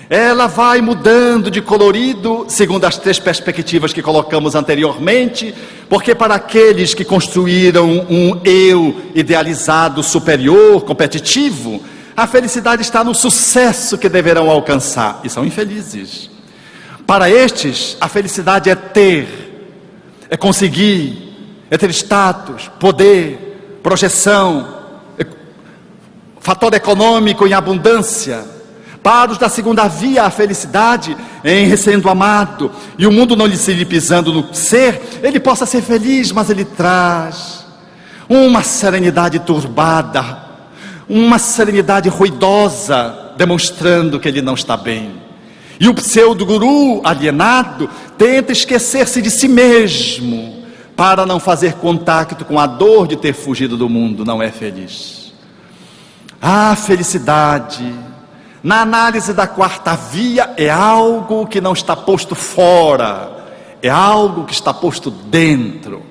ela vai mudando de colorido, segundo as 3 perspectivas que colocamos anteriormente, porque para aqueles que construíram um eu idealizado, superior, competitivo, a felicidade está no sucesso que deverão alcançar, e são infelizes. Para estes, a felicidade é ter, é conseguir, é ter status, poder, projeção, fator econômico em abundância. Para os da segunda via, a felicidade em sendo amado, e o mundo não lhe pisando no ser, ele possa ser feliz, mas ele traz uma serenidade turbada, uma serenidade ruidosa, demonstrando que ele não está bem. E o pseudo-guru alienado tenta esquecer-se de si mesmo, para não fazer contato com a dor de ter fugido do mundo. Não é feliz. A felicidade, na análise da 4ª via, é algo que não está posto fora, é algo que está posto dentro.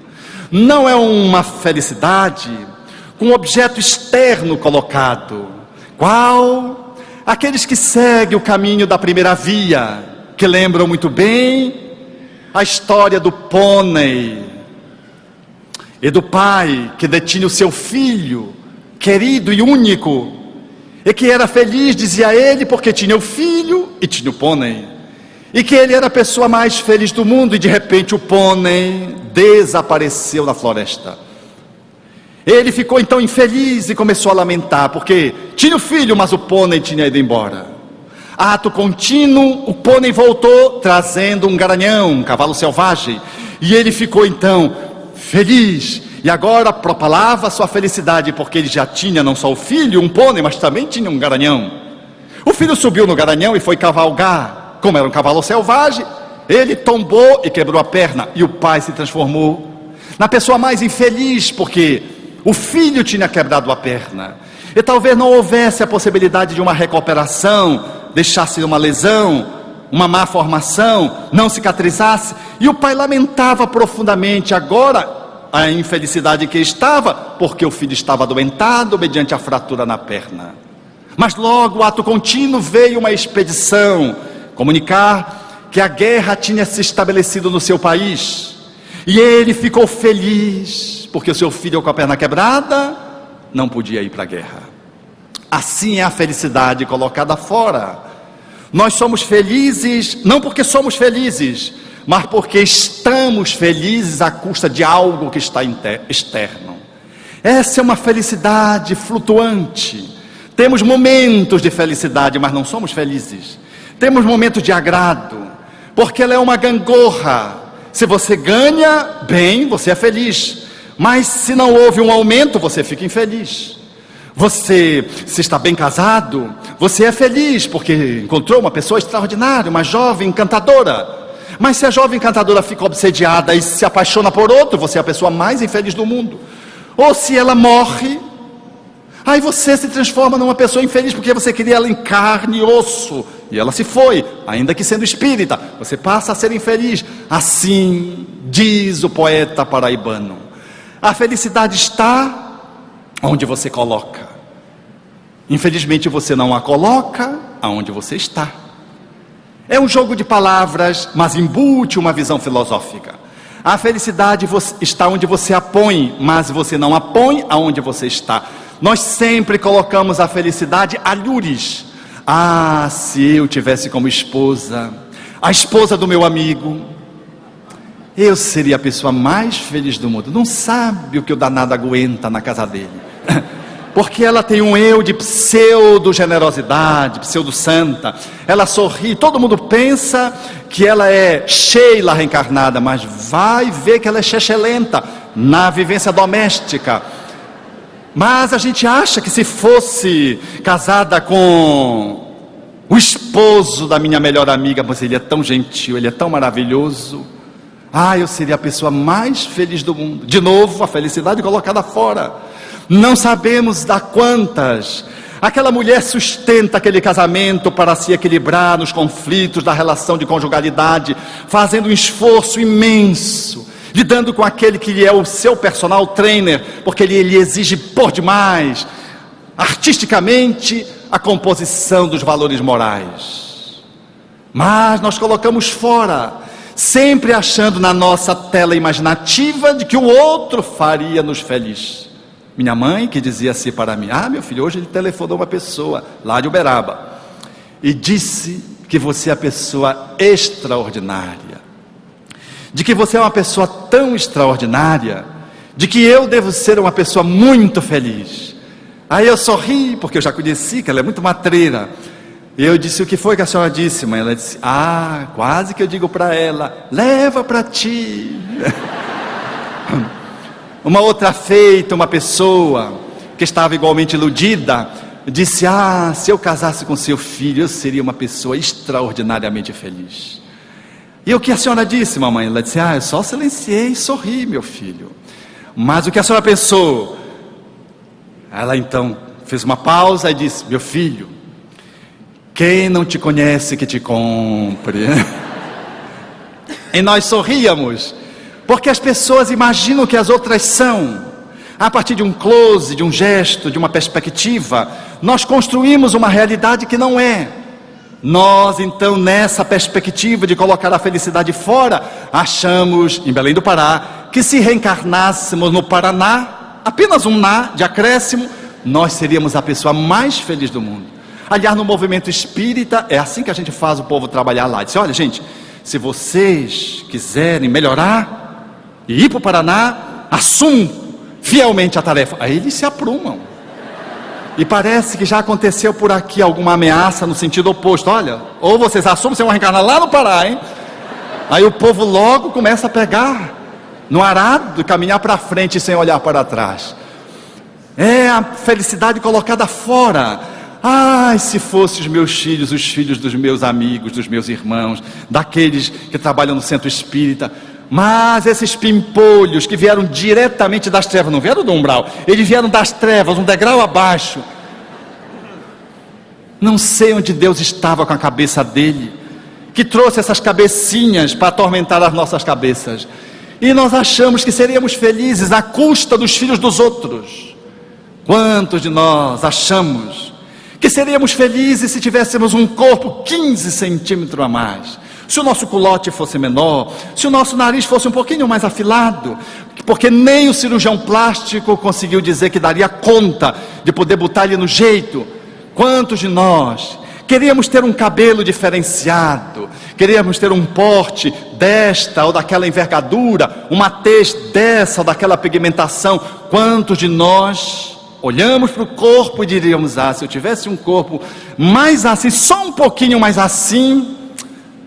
Não é uma felicidade com um objeto externo colocado. Qual? Aqueles que seguem o caminho da 1ª via, que lembram muito bem a história do pônei e do pai que detinha o seu filho querido e único, e que era feliz, dizia ele, porque tinha o filho e tinha o pônei, e que ele era a pessoa mais feliz do mundo, e de repente o pônei desapareceu na floresta. Ele ficou então infeliz e começou a lamentar, porque tinha o filho, mas o pônei tinha ido embora. Ato contínuo, o pônei voltou trazendo um garanhão, um cavalo selvagem, e ele ficou então feliz, e agora propalava sua felicidade, porque ele já tinha não só o filho, um pônei, mas também tinha um garanhão. O filho subiu no garanhão e foi cavalgar. Como era um cavalo selvagem, ele tombou e quebrou a perna, e o pai se transformou na pessoa mais infeliz, porque o filho tinha quebrado a perna, e talvez não houvesse a possibilidade de uma recuperação, deixasse uma lesão, uma má formação, não cicatrizasse, e o pai lamentava profundamente agora a infelicidade que estava, porque o filho estava adoentado mediante a fratura na perna. Mas logo, ato contínuo, veio uma expedição comunicar que a guerra tinha se estabelecido no seu país, e ele ficou feliz, porque o seu filho com a perna quebrada não podia ir para a guerra. Assim é a felicidade colocada fora. Nós somos felizes, não porque somos felizes, mas porque estamos felizes à custa de algo que está externo. Essa é uma felicidade flutuante. Temos momentos de felicidade, mas não somos felizes. Temos momentos de agrado, porque ela é uma gangorra. Se você ganha bem, você é feliz, mas se não houve um aumento, você fica infeliz. Você, se está bem casado, você é feliz, porque encontrou uma pessoa extraordinária, uma jovem encantadora. Mas se a jovem encantadora fica obsediada e se apaixona por outro, você é a pessoa mais infeliz do mundo. Ou se ela morre, aí você se transforma numa pessoa infeliz, porque você queria ela em carne e osso, e ela se foi, ainda que sendo espírita, você passa a ser infeliz. Assim diz o poeta paraibano: a felicidade está onde você coloca. Infelizmente você não a coloca aonde você está. É um jogo de palavras, mas embute uma visão filosófica. A felicidade está onde você a põe, mas você não a põe aonde você está. Nós sempre colocamos a felicidade alhures. Ah, se eu tivesse como esposa a esposa do meu amigo, eu seria a pessoa mais feliz do mundo. Não sabe o que o danado aguenta na casa dele, porque ela tem um eu de pseudo-generosidade, pseudo-santa. Ela sorri, todo mundo pensa que ela é Sheila reencarnada, mas vai ver que ela é chechelenta na vivência doméstica. Mas a gente acha que se fosse casada com o esposo da minha melhor amiga, mas ele é tão gentil, ele é tão maravilhoso, eu seria a pessoa mais feliz do mundo. De novo, a felicidade colocada fora. Não sabemos dar quantas. Aquela mulher sustenta aquele casamento para se equilibrar nos conflitos da relação de conjugalidade, fazendo um esforço imenso, lidando com aquele que é o seu personal trainer, porque ele exige por demais, artisticamente, a composição dos valores morais. Mas nós colocamos fora, sempre achando na nossa tela imaginativa de que o outro faria-nos feliz. Minha mãe que dizia assim para mim: meu filho, hoje ele telefonou uma pessoa lá de Uberaba e disse que você é a pessoa extraordinária, de que você é uma pessoa tão extraordinária, de que eu devo ser uma pessoa muito feliz. Aí eu sorri, porque eu já conheci que ela é muito matreira. E eu disse: o que foi que a senhora disse, mãe? Ela disse: quase que eu digo para ela, leva para ti. Uma outra feita, uma pessoa que estava igualmente iludida, disse: se eu casasse com seu filho, eu seria uma pessoa extraordinariamente feliz. E o que a senhora disse, mamãe? Ela disse: eu só silenciei e sorri, meu filho. Mas o que a senhora pensou? Ela então fez uma pausa e disse: meu filho, quem não te conhece que te compre. E nós sorríamos, porque as pessoas imaginam que as outras são. A partir de um close, de um gesto, de uma perspectiva, nós construímos uma realidade que não é. Nós então, nessa perspectiva de colocar a felicidade fora, achamos, em Belém do Pará, que se reencarnássemos no Paraná, apenas um na de acréscimo, nós seríamos a pessoa mais feliz do mundo. Aliás, no movimento espírita, é assim que a gente faz o povo trabalhar lá. Diz: olha, gente, se vocês quiserem melhorar e ir para o Paraná, assumam fielmente a tarefa. Aí eles se aprumam. E parece que já aconteceu por aqui alguma ameaça no sentido oposto. Olha, ou vocês assumem, vocês vão reencarnar lá no Pará, hein? Aí o povo logo começa a pegar no arado e caminhar para frente sem olhar para trás. É a felicidade colocada fora. Se fossem os meus filhos, os filhos dos meus amigos, dos meus irmãos, daqueles que trabalham no centro espírita. Mas esses pimpolhos que vieram diretamente das trevas, não vieram do umbral, eles vieram das trevas, um degrau abaixo. Não sei onde Deus estava com a cabeça dele, que trouxe essas cabecinhas para atormentar as nossas cabeças. E nós achamos que seríamos felizes à custa dos filhos dos outros. Quantos de nós achamos que seríamos felizes se tivéssemos um corpo 15 centímetros a mais, se o nosso culote fosse menor, se o nosso nariz fosse um pouquinho mais afilado, porque nem o cirurgião plástico conseguiu dizer que daria conta de poder botar ele no jeito. Quantos de nós queríamos ter um cabelo diferenciado, queríamos ter um porte desta ou daquela envergadura, uma tez dessa ou daquela pigmentação? Quantos de nós olhamos para o corpo e diríamos: se eu tivesse um corpo mais assim, só um pouquinho mais assim,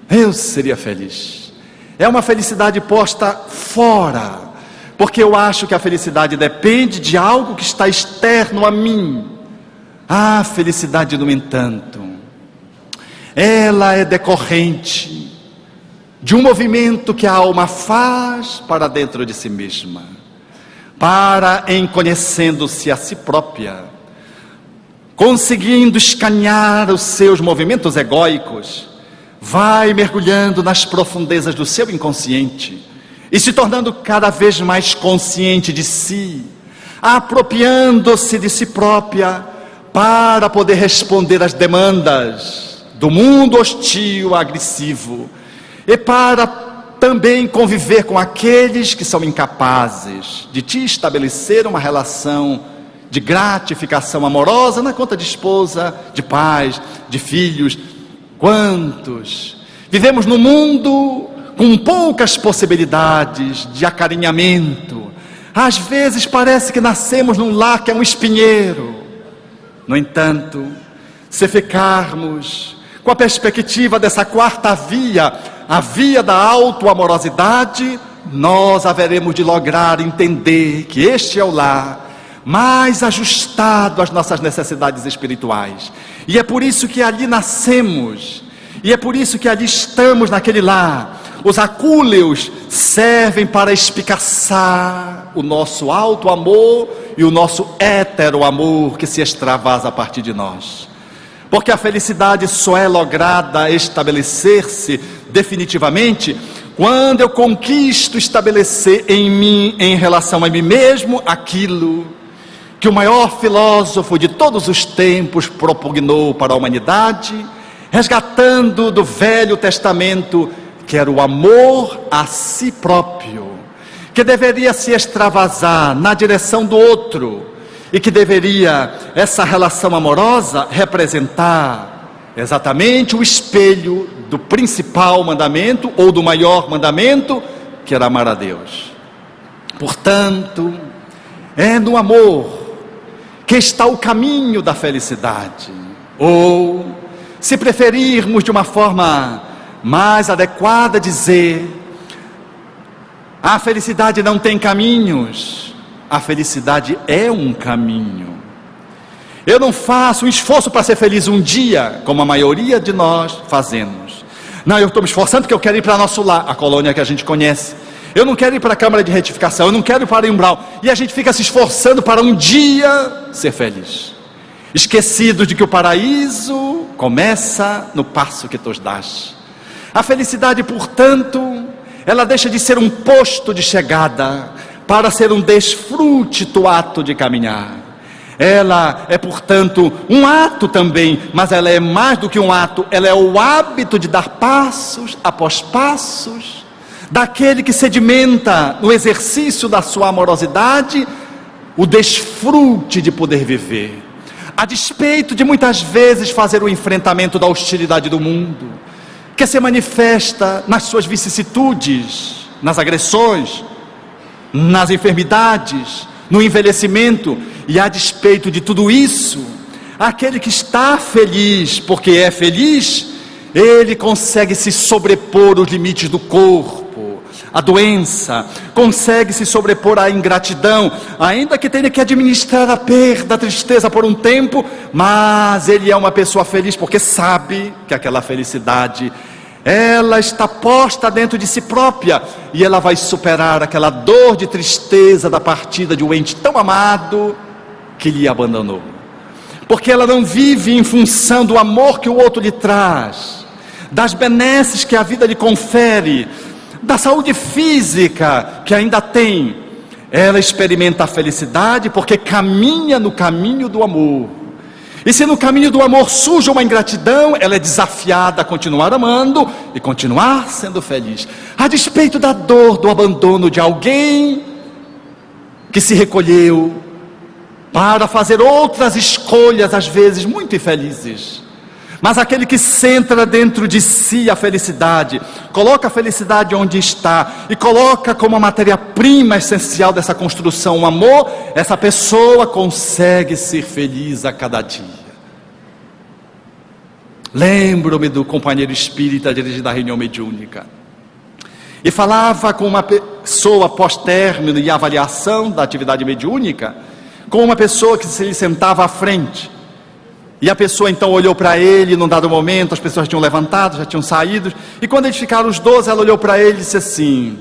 eu seria feliz. É uma felicidade posta fora, porque eu acho que a felicidade depende de algo que está externo a mim. A felicidade, no entanto, ela é decorrente de um movimento que a alma faz para dentro de si mesma, para, em conhecendo-se a si própria, conseguindo escanear os seus movimentos egóicos, vai mergulhando nas profundezas do seu inconsciente e se tornando cada vez mais consciente de si, apropriando-se de si própria para poder responder às demandas do mundo hostil, agressivo, e para também conviver com aqueles que são incapazes de te estabelecer uma relação de gratificação amorosa na conta de esposa, de pais, de filhos. Quantos vivemos num mundo com poucas possibilidades de acarinhamento? Às vezes parece que nascemos num lar que é um espinheiro. No entanto, se ficarmos com a perspectiva dessa quarta via, a via da autoamorosidade, nós haveremos de lograr entender que este é o lar mais ajustado às nossas necessidades espirituais. E é por isso que ali nascemos, e é por isso que ali estamos naquele lar. Os acúleos servem para espicaçar o nosso alto amor e o nosso hétero amor que se extravasa a partir de nós. Porque a felicidade só é lograda estabelecer-se definitivamente quando eu conquisto estabelecer em mim, em relação a mim mesmo, aquilo que o maior filósofo de todos os tempos propugnou para a humanidade, resgatando do Velho Testamento, que era o amor a si próprio, que deveria se extravasar na direção do outro, e que deveria, essa relação amorosa, representar exatamente o espelho do principal mandamento, ou do maior mandamento, que era amar a Deus. Portanto, é no amor que está o caminho da felicidade, ou, se preferirmos de uma forma mais adequada, dizer: a felicidade não tem caminhos, a felicidade é um caminho. Eu não faço um esforço para ser feliz um dia, como a maioria de nós fazemos. Não, eu estou me esforçando porque eu quero ir para nosso lar, a colônia que a gente conhece. Eu não quero ir para a Câmara de Retificação, eu não quero ir para o Umbral. E a gente fica se esforçando para um dia ser feliz, esquecido de que o paraíso começa no passo que tu dás. A felicidade, portanto, ela deixa de ser um posto de chegada para ser um desfrute do ato de caminhar. Ela é, portanto, um ato também, mas ela é mais do que um ato, ela é o hábito de dar passos após passos, daquele que sedimenta no exercício da sua amorosidade, o desfrute de poder viver, a despeito de muitas vezes fazer o enfrentamento da hostilidade do mundo, que se manifesta nas suas vicissitudes, nas agressões, nas enfermidades, no envelhecimento. E a despeito de tudo isso, aquele que está feliz, porque é feliz, ele consegue se sobrepor aos limites do corpo, a doença, consegue se sobrepor à ingratidão, ainda que tenha que administrar a perda, a tristeza por um tempo, mas ele é uma pessoa feliz porque sabe que aquela felicidade, ela está posta dentro de si própria, e ela vai superar aquela dor de tristeza da partida de um ente tão amado que lhe abandonou, porque ela não vive em função do amor que o outro lhe traz, das benesses que a vida lhe confere, da saúde física que ainda tem. Ela experimenta a felicidade porque caminha no caminho do amor. E se no caminho do amor surge uma ingratidão, ela é desafiada a continuar amando e continuar sendo feliz, a despeito da dor do abandono de alguém que se recolheu para fazer outras escolhas, às vezes muito infelizes. Mas aquele que centra dentro de si a felicidade, coloca a felicidade onde está, e coloca como a matéria-prima essencial dessa construção o amor, essa pessoa consegue ser feliz a cada dia. Lembro-me do companheiro espírita dirigindo a reunião mediúnica, e falava com uma pessoa pós-término e avaliação da atividade mediúnica, com uma pessoa que se sentava à frente. E a pessoa então olhou para ele, num dado momento, as pessoas tinham levantado, já tinham saído, e quando eles ficaram os 12, ela olhou para ele e disse assim: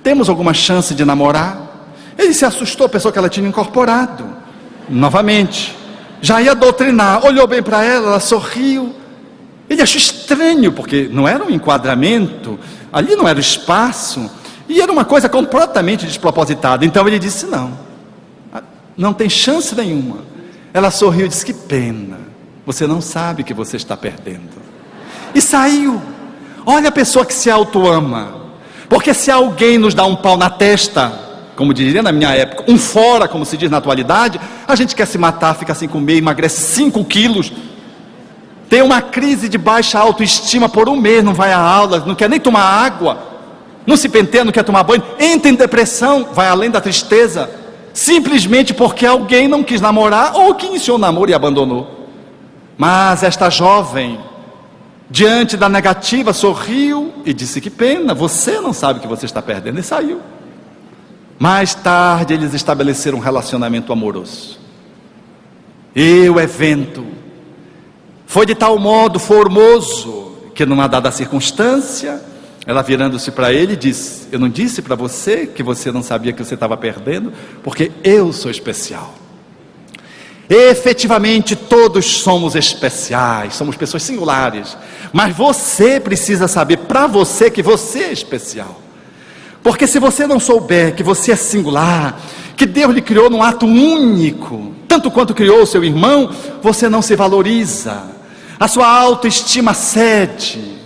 temos alguma chance de namorar? Ele se assustou, pensou que ela tinha incorporado, novamente, já ia doutrinar, olhou bem para ela, ela sorriu, ele achou estranho, porque não era um enquadramento, ali não era o espaço, e era uma coisa completamente despropositada. Então ele disse: não tem chance nenhuma. Ela sorriu e disse: que pena, você não sabe que você está perdendo. E saiu. Olha a pessoa que se auto-ama. Porque se alguém nos dá um pau na testa, como diria na minha época, um fora, como se diz na atualidade, a gente quer se matar, fica sem comer, emagrece 5 quilos, tem uma crise de baixa autoestima por um mês, não vai à aula, não quer nem tomar água, não se penteia, não quer tomar banho, entra em depressão, vai além da tristeza, simplesmente porque alguém não quis namorar ou que iniciou o namoro e abandonou. Mas esta jovem, diante da negativa, sorriu e disse: que pena, você não sabe que você está perdendo, e saiu. Mais tarde eles estabeleceram um relacionamento amoroso, e o evento foi de tal modo formoso, que numa dada circunstância, ela virando-se para ele disse: eu não disse para você que você não sabia que você estava perdendo, porque eu sou especial. Efetivamente todos somos especiais, somos pessoas singulares, mas você precisa saber para você que você é especial. Porque se você não souber que você é singular, que Deus lhe criou num ato único, tanto quanto criou o seu irmão, você não se valoriza, a sua autoestima cede.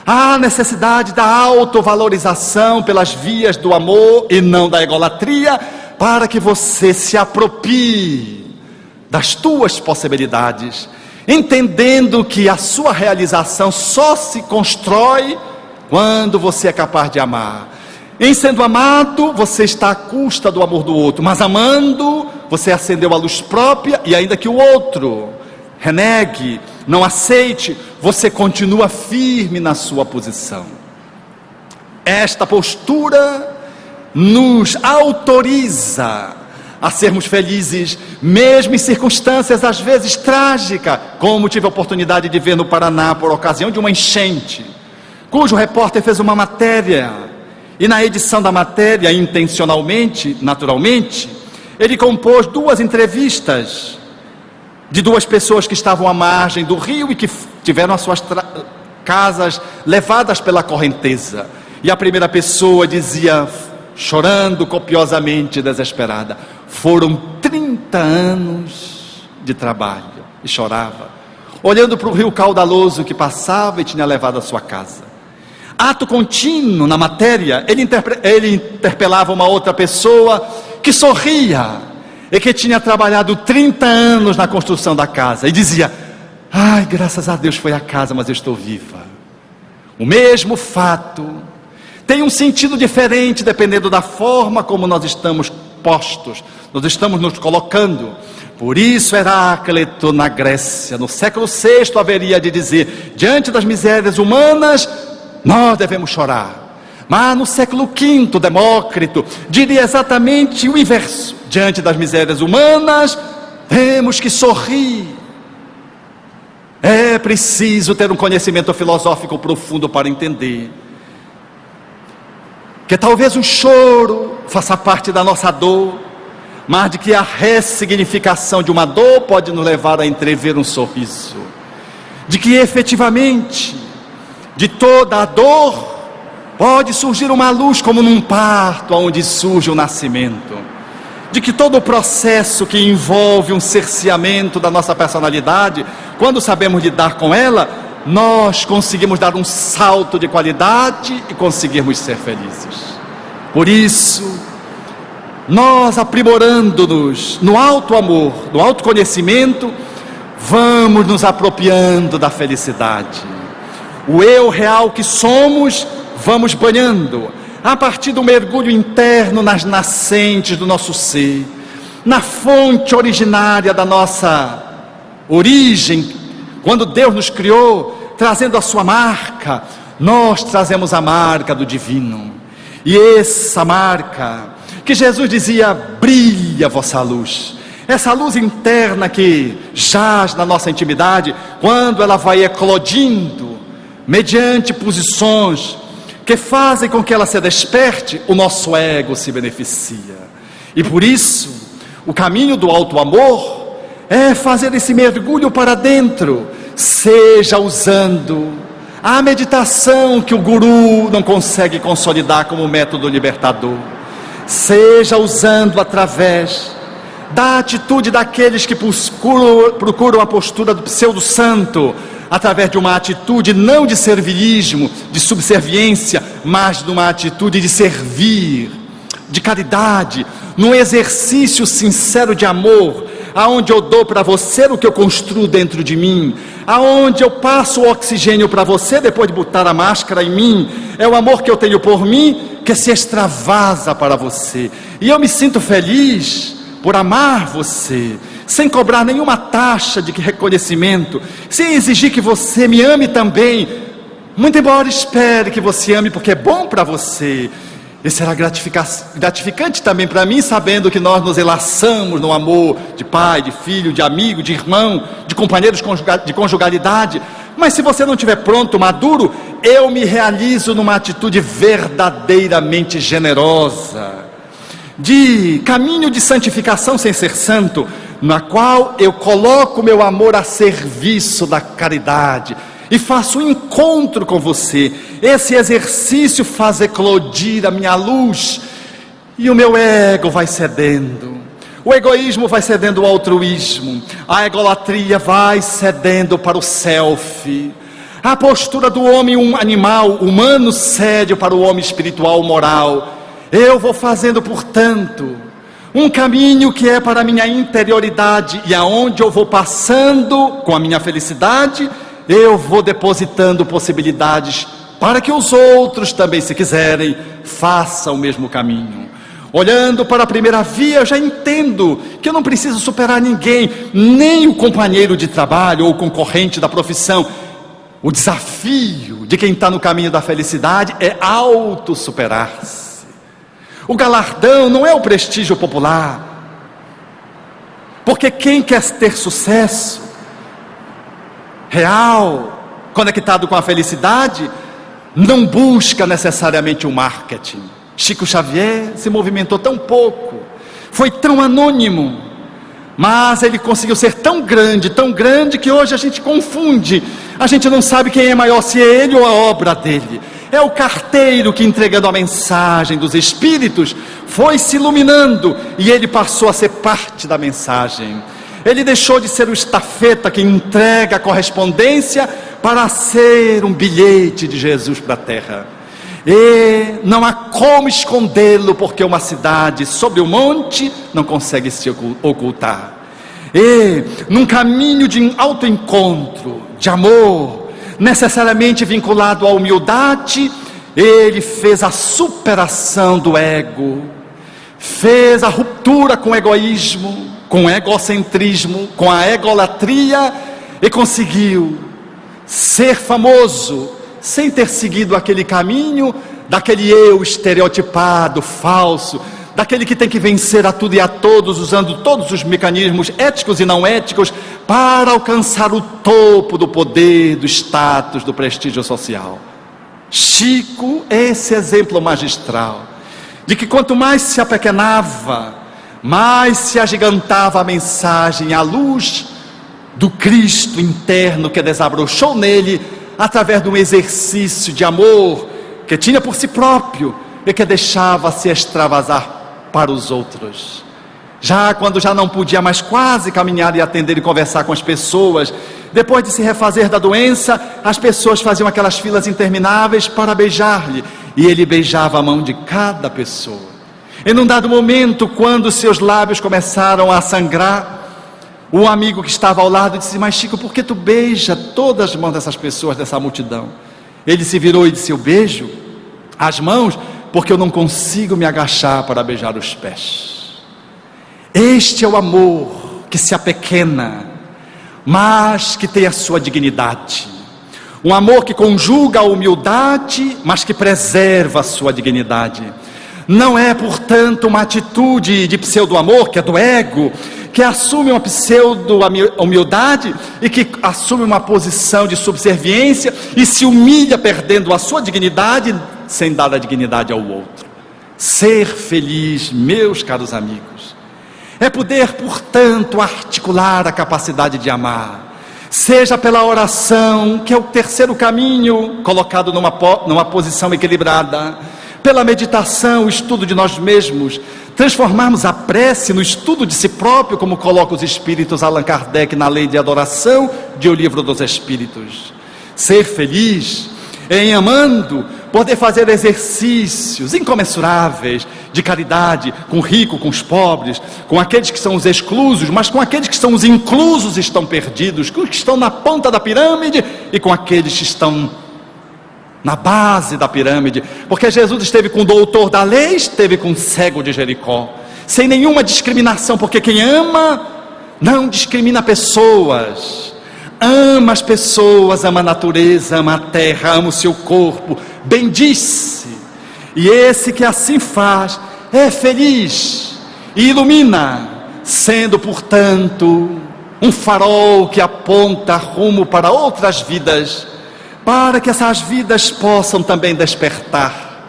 Há necessidade da autovalorização pelas vias do amor e não da egolatria, para que você se aproprie das tuas possibilidades, entendendo que a sua realização só se constrói quando você é capaz de amar. Em sendo amado, você está à custa do amor do outro, mas amando, você acendeu a luz própria, e ainda que o outro renegue, não aceite, você continua firme na sua posição. Esta postura nos autoriza a sermos felizes, mesmo em circunstâncias às vezes trágicas, como tive a oportunidade de ver no Paraná, por ocasião de uma enchente, cujo repórter fez uma matéria, e na edição da matéria, intencionalmente, naturalmente, ele compôs 2 entrevistas, de 2 pessoas que estavam à margem do rio, e que tiveram as suas casas levadas pela correnteza, e a primeira pessoa dizia, chorando copiosamente, desesperada: foram 30 anos de trabalho, e chorava, olhando para o rio caudaloso que passava e tinha levado a sua casa. Ato contínuo na matéria, ele interpelava uma outra pessoa que sorria, e que tinha trabalhado 30 anos na construção da casa, e dizia: ai, graças a Deus foi a casa, mas eu estou viva. O mesmo fato tem um sentido diferente dependendo da forma como nós estamos postos, nós estamos nos colocando. Por isso Heráclito, na Grécia, no século VI, haveria de dizer: diante das misérias humanas, nós devemos chorar. Mas no século V, Demócrito diria exatamente o inverso: diante das misérias humanas, temos que sorrir. É preciso ter um conhecimento filosófico profundo para entender que talvez o choro faça parte da nossa dor, mas de que a ressignificação de uma dor pode nos levar a entrever um sorriso, de que efetivamente de toda a dor pode surgir uma luz, como num parto onde surge o nascimento, de que todo o processo que envolve um cerceamento da nossa personalidade, quando sabemos lidar com ela, nós conseguimos dar um salto de qualidade e conseguirmos ser felizes. Por isso, nós, aprimorando-nos no alto amor, no autoconhecimento, vamos nos apropriando da felicidade. O eu real que somos, vamos banhando a partir do mergulho interno nas nascentes do nosso ser, na fonte originária da nossa origem. Quando Deus nos criou, trazendo a sua marca, nós trazemos a marca do divino. E essa marca, que Jesus dizia: brilha a vossa luz. Essa luz interna que jaz na nossa intimidade, quando ela vai eclodindo, mediante posições que fazem com que ela se desperte, o nosso ego se beneficia. E por isso, o caminho do alto amor é fazer esse mergulho para dentro, seja usando a meditação que o guru não consegue consolidar como método libertador, seja usando através da atitude daqueles que procuram a postura do pseudo-santo, através de uma atitude não de servilismo, de subserviência, mas de uma atitude de servir, de caridade, num exercício sincero de amor, aonde eu dou para você o que eu construo dentro de mim, aonde eu passo o oxigênio para você depois de botar a máscara em mim. É o amor que eu tenho por mim que se extravasa para você, e eu me sinto feliz por amar você, sem cobrar nenhuma taxa de reconhecimento, sem exigir que você me ame também, muito embora espere que você ame porque é bom para você. E será gratificante também para mim, sabendo que nós nos enlaçamos no amor de pai, de filho, de amigo, de irmão, de companheiros de conjugalidade. Mas se você não estiver pronto, maduro, eu me realizo numa atitude verdadeiramente generosa, de caminho de santificação sem ser santo, na qual eu coloco meu amor a serviço da caridade, e faço um encontro com você. Esse exercício faz eclodir a minha luz, e o meu ego vai cedendo, o egoísmo vai cedendo ao altruísmo, a egolatria vai cedendo para o selfie, a postura do homem animal, humano, cede para o homem espiritual, moral. Eu vou fazendo, portanto, um caminho que é para a minha interioridade, e aonde eu vou passando com a minha felicidade, eu vou depositando possibilidades para que os outros também, se quiserem, façam o mesmo caminho. Olhando para a primeira via, eu já entendo que eu não preciso superar ninguém, nem o companheiro de trabalho ou o concorrente da profissão. O desafio de quem está no caminho da felicidade é auto-superar-se. O galardão não é o prestígio popular, porque quem quer ter sucesso real, conectado com a felicidade, não busca necessariamente o marketing. Chico Xavier se movimentou tão pouco, foi tão anônimo, mas ele conseguiu ser tão grande, que hoje a gente confunde, a gente não sabe quem é maior, se é ele ou a obra dele. É o carteiro que, entregando a mensagem dos Espíritos, foi se iluminando, e ele passou a ser parte da mensagem. Ele deixou de ser o estafeta que entrega a correspondência para ser um bilhete de Jesus para a terra. E não há como escondê-lo, porque uma cidade sobre o monte não consegue se ocultar. E num caminho de autoencontro, de amor, necessariamente vinculado à humildade, ele fez a superação do ego, fez a ruptura com o egoísmo, com o egocentrismo, com a egolatria, e conseguiu ser famoso, sem ter seguido aquele caminho daquele eu estereotipado, falso, daquele que tem que vencer a tudo e a todos, usando todos os mecanismos éticos e não éticos, para alcançar o topo do poder, do status, do prestígio social. Chico é esse exemplo magistral, de que quanto mais se apequenava, mais se agigantava a mensagem, à luz do Cristo interno que desabrochou nele, através de um exercício de amor que tinha por si próprio e que deixava se extravasar para os outros. Já quando já não podia mais quase caminhar e atender e conversar com as pessoas, depois de se refazer da doença, as pessoas faziam aquelas filas intermináveis para beijar-lhe, e ele beijava a mão de cada pessoa. E num dado momento, quando seus lábios começaram a sangrar, o amigo que estava ao lado disse: mas Chico, por que tu beija todas as mãos dessas pessoas, dessa multidão? Ele se virou e disse: eu beijo as mãos porque eu não consigo me agachar para beijar os pés. Este é o amor que se apequena, mas que tem a sua dignidade. Um amor que conjuga a humildade, mas que preserva a sua dignidade. Não é, portanto, uma atitude de pseudo-amor, que é do ego, que assume uma pseudo-humildade e que assume uma posição de subserviência e se humilha perdendo a sua dignidade, sem dar a dignidade ao outro. Ser feliz, meus caros amigos, é poder, portanto, articular a capacidade de amar, seja pela oração, que é o terceiro caminho, colocado numa posição equilibrada, pela meditação, o estudo de nós mesmos, transformarmos a prece no estudo de si próprio, como coloca os espíritos Allan Kardec na Lei de Adoração de O Livro dos Espíritos. Ser feliz é, em amando, poder fazer exercícios incomensuráveis de caridade com o rico, com os pobres, com aqueles que são os exclusos, mas com aqueles que são os inclusos estão perdidos, com os que estão na ponta da pirâmide e com aqueles que estão na base da pirâmide, porque Jesus esteve com o doutor da lei, esteve com o cego de Jericó, sem nenhuma discriminação, porque quem ama não discrimina pessoas, ama as pessoas, ama a natureza, ama a terra, ama o seu corpo, bendice, e esse que assim faz, é feliz, e ilumina, sendo portanto, um farol que aponta rumo para outras vidas, para que essas vidas possam também despertar.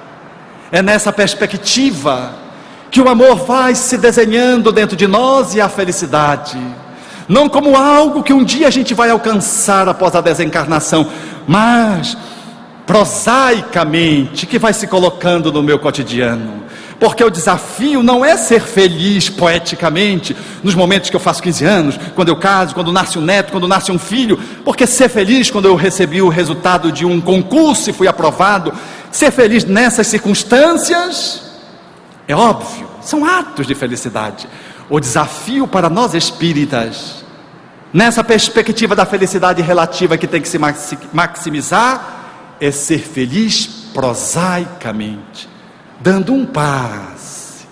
É nessa perspectiva que o amor vai se desenhando dentro de nós e a felicidade, não como algo que um dia a gente vai alcançar após a desencarnação, mas prosaicamente, que vai se colocando no meu cotidiano, porque o desafio não é ser feliz poeticamente, nos momentos que eu faço 15 anos, quando eu caso, quando nasce um neto, quando nasce um filho, porque ser feliz quando eu recebi o resultado de um concurso e fui aprovado, ser feliz nessas circunstâncias, é óbvio, são atos de felicidade. O desafio para nós espíritas, nessa perspectiva da felicidade relativa que tem que se maximizar, é ser feliz prosaicamente, dando um passe.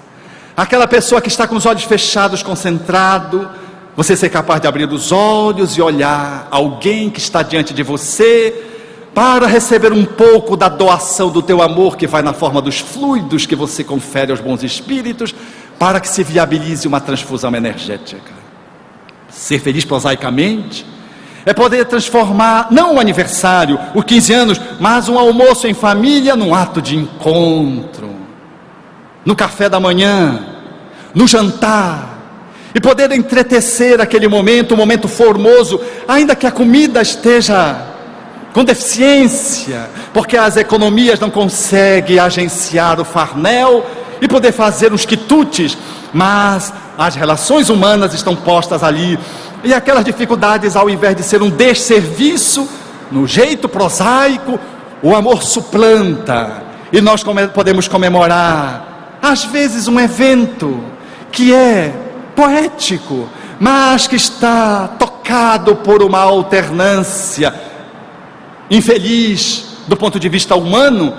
Aquela pessoa que está com os olhos fechados, concentrado, você ser capaz de abrir os olhos e olhar alguém que está diante de você, para receber um pouco da doação do teu amor, que vai na forma dos fluidos que você confere aos bons espíritos, para que se viabilize uma transfusão energética. Ser feliz prosaicamente é poder transformar, não o aniversário, os 15 anos, mas um almoço em família num ato de encontro, no café da manhã, no jantar, e poder entretecer aquele momento, um momento formoso, ainda que a comida esteja com deficiência, porque as economias não conseguem agenciar o farnel e poder fazer uns quitutes, mas as relações humanas estão postas ali, e aquelas dificuldades, ao invés de ser um desserviço, no jeito prosaico, o amor suplanta, e nós podemos comemorar, às vezes, um evento que é poético, mas que está tocado por uma alternância infeliz do ponto de vista humano,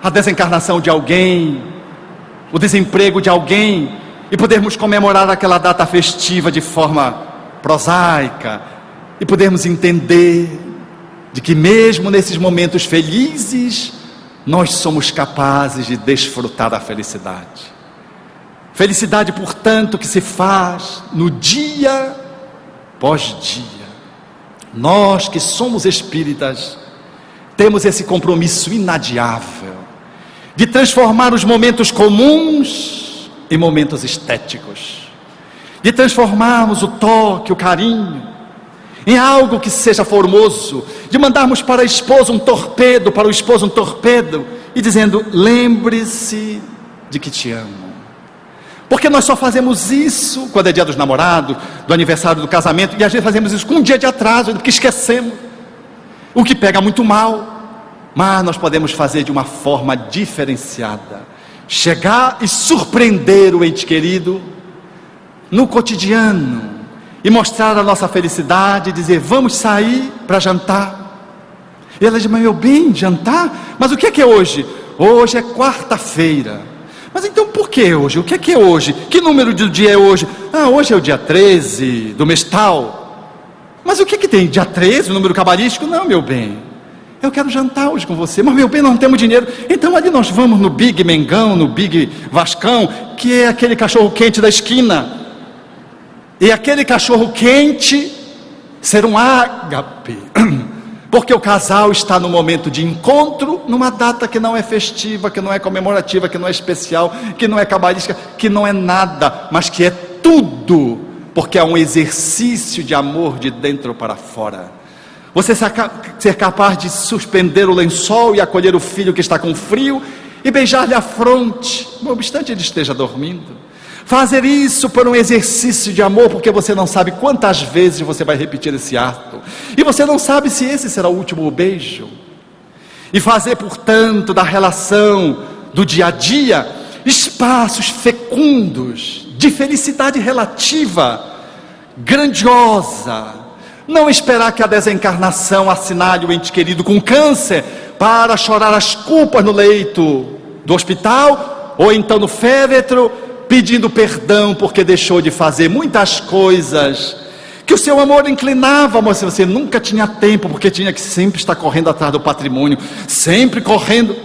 a desencarnação de alguém, o desemprego de alguém, e podermos comemorar aquela data festiva de forma prosaica, e podermos entender de que mesmo nesses momentos felizes, nós somos capazes de desfrutar da felicidade. Felicidade, portanto, que se faz no dia pós dia. Nós que somos espíritas, temos esse compromisso inadiável de transformar os momentos comuns em momentos estéticos, de transformarmos o toque, o carinho, em algo que seja formoso, de mandarmos para a esposa um torpedo, para o esposo um torpedo, e dizendo: lembre-se de que te amo. Porque nós só fazemos isso quando é dia dos namorados, do aniversário do casamento, e às vezes fazemos isso com um dia de atraso, porque esquecemos, o que pega muito mal. Mas nós podemos fazer de uma forma diferenciada, chegar e surpreender o ente querido no cotidiano, e mostrar a nossa felicidade, e dizer: vamos sair para jantar. E ela diz: mas meu bem, jantar? Mas o que é hoje? Hoje é quarta-feira. Mas então por que hoje? O que é hoje? Que número do dia é hoje? Ah, hoje é o dia 13 do mês tal. Mas o que tem? Dia 13, o número cabalístico? Não, meu bem, eu quero jantar hoje com você. Mas meu bem, não temos dinheiro. Então ali nós vamos no Big Mengão, no Big Vascão, que é aquele cachorro quente da esquina. E aquele cachorro quente ser um ágape, porque o casal está no momento de encontro, numa data que não é festiva, que não é comemorativa, que não é especial, que não é cabalística, que não é nada, mas que é tudo, porque é um exercício de amor de dentro para fora. Você ser capaz de suspender o lençol e acolher o filho que está com frio, e beijar-lhe a fronte, não obstante ele esteja dormindo. Fazer isso por um exercício de amor, porque você não sabe quantas vezes você vai repetir esse ato, e você não sabe se esse será o último beijo. E fazer, portanto, da relação do dia a dia espaços fecundos de felicidade relativa, grandiosa. Não esperar que a desencarnação assinale o ente querido com câncer para chorar as culpas no leito do hospital, ou então no féretro, pedindo perdão porque deixou de fazer muitas coisas que o seu amor inclinava, mas você nunca tinha tempo, porque tinha que sempre estar correndo atrás do patrimônio, sempre correndo,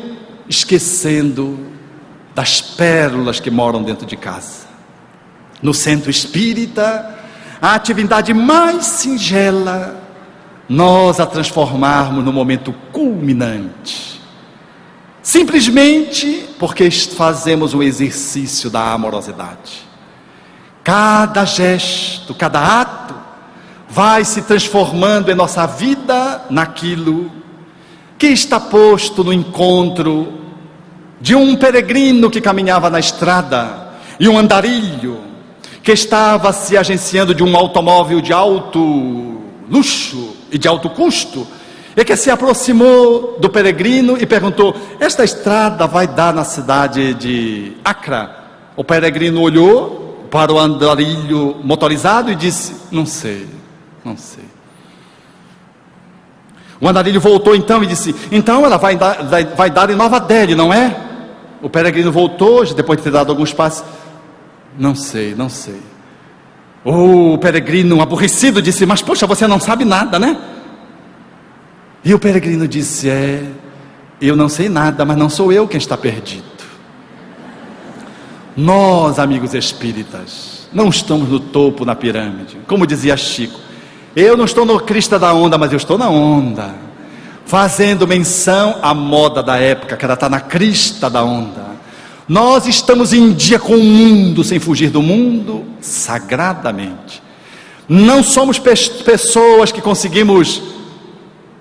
esquecendo das pérolas que moram dentro de casa. No centro espírita, a atividade mais singela, nós a transformarmos no momento culminante, simplesmente porque fazemos um exercício da amorosidade. Cada gesto, cada ato vai se transformando em nossa vida naquilo que está posto no encontro de um peregrino que caminhava na estrada e um andarilho que estava se agenciando de um automóvel de alto luxo e de alto custo, e que se aproximou do peregrino e perguntou: esta estrada vai dar na cidade de Accra? O peregrino olhou para o andarilho motorizado e disse: não sei. O andarilho voltou então e disse: então ela vai dar em Nova Delhi, não é? O peregrino voltou, depois de ter dado alguns passos: não sei. O peregrino aborrecido disse: mas poxa, você não sabe nada, né? E o peregrino disse: eu não sei nada, mas não sou eu quem está perdido. Nós, amigos espíritas, não estamos no topo da pirâmide. Como dizia Chico, eu não estou no crista da onda, mas eu estou na onda, fazendo menção à moda da época, que ela está na crista da onda. Nós estamos em dia com o mundo, sem fugir do mundo, sagradamente. Não somos pessoas que conseguimos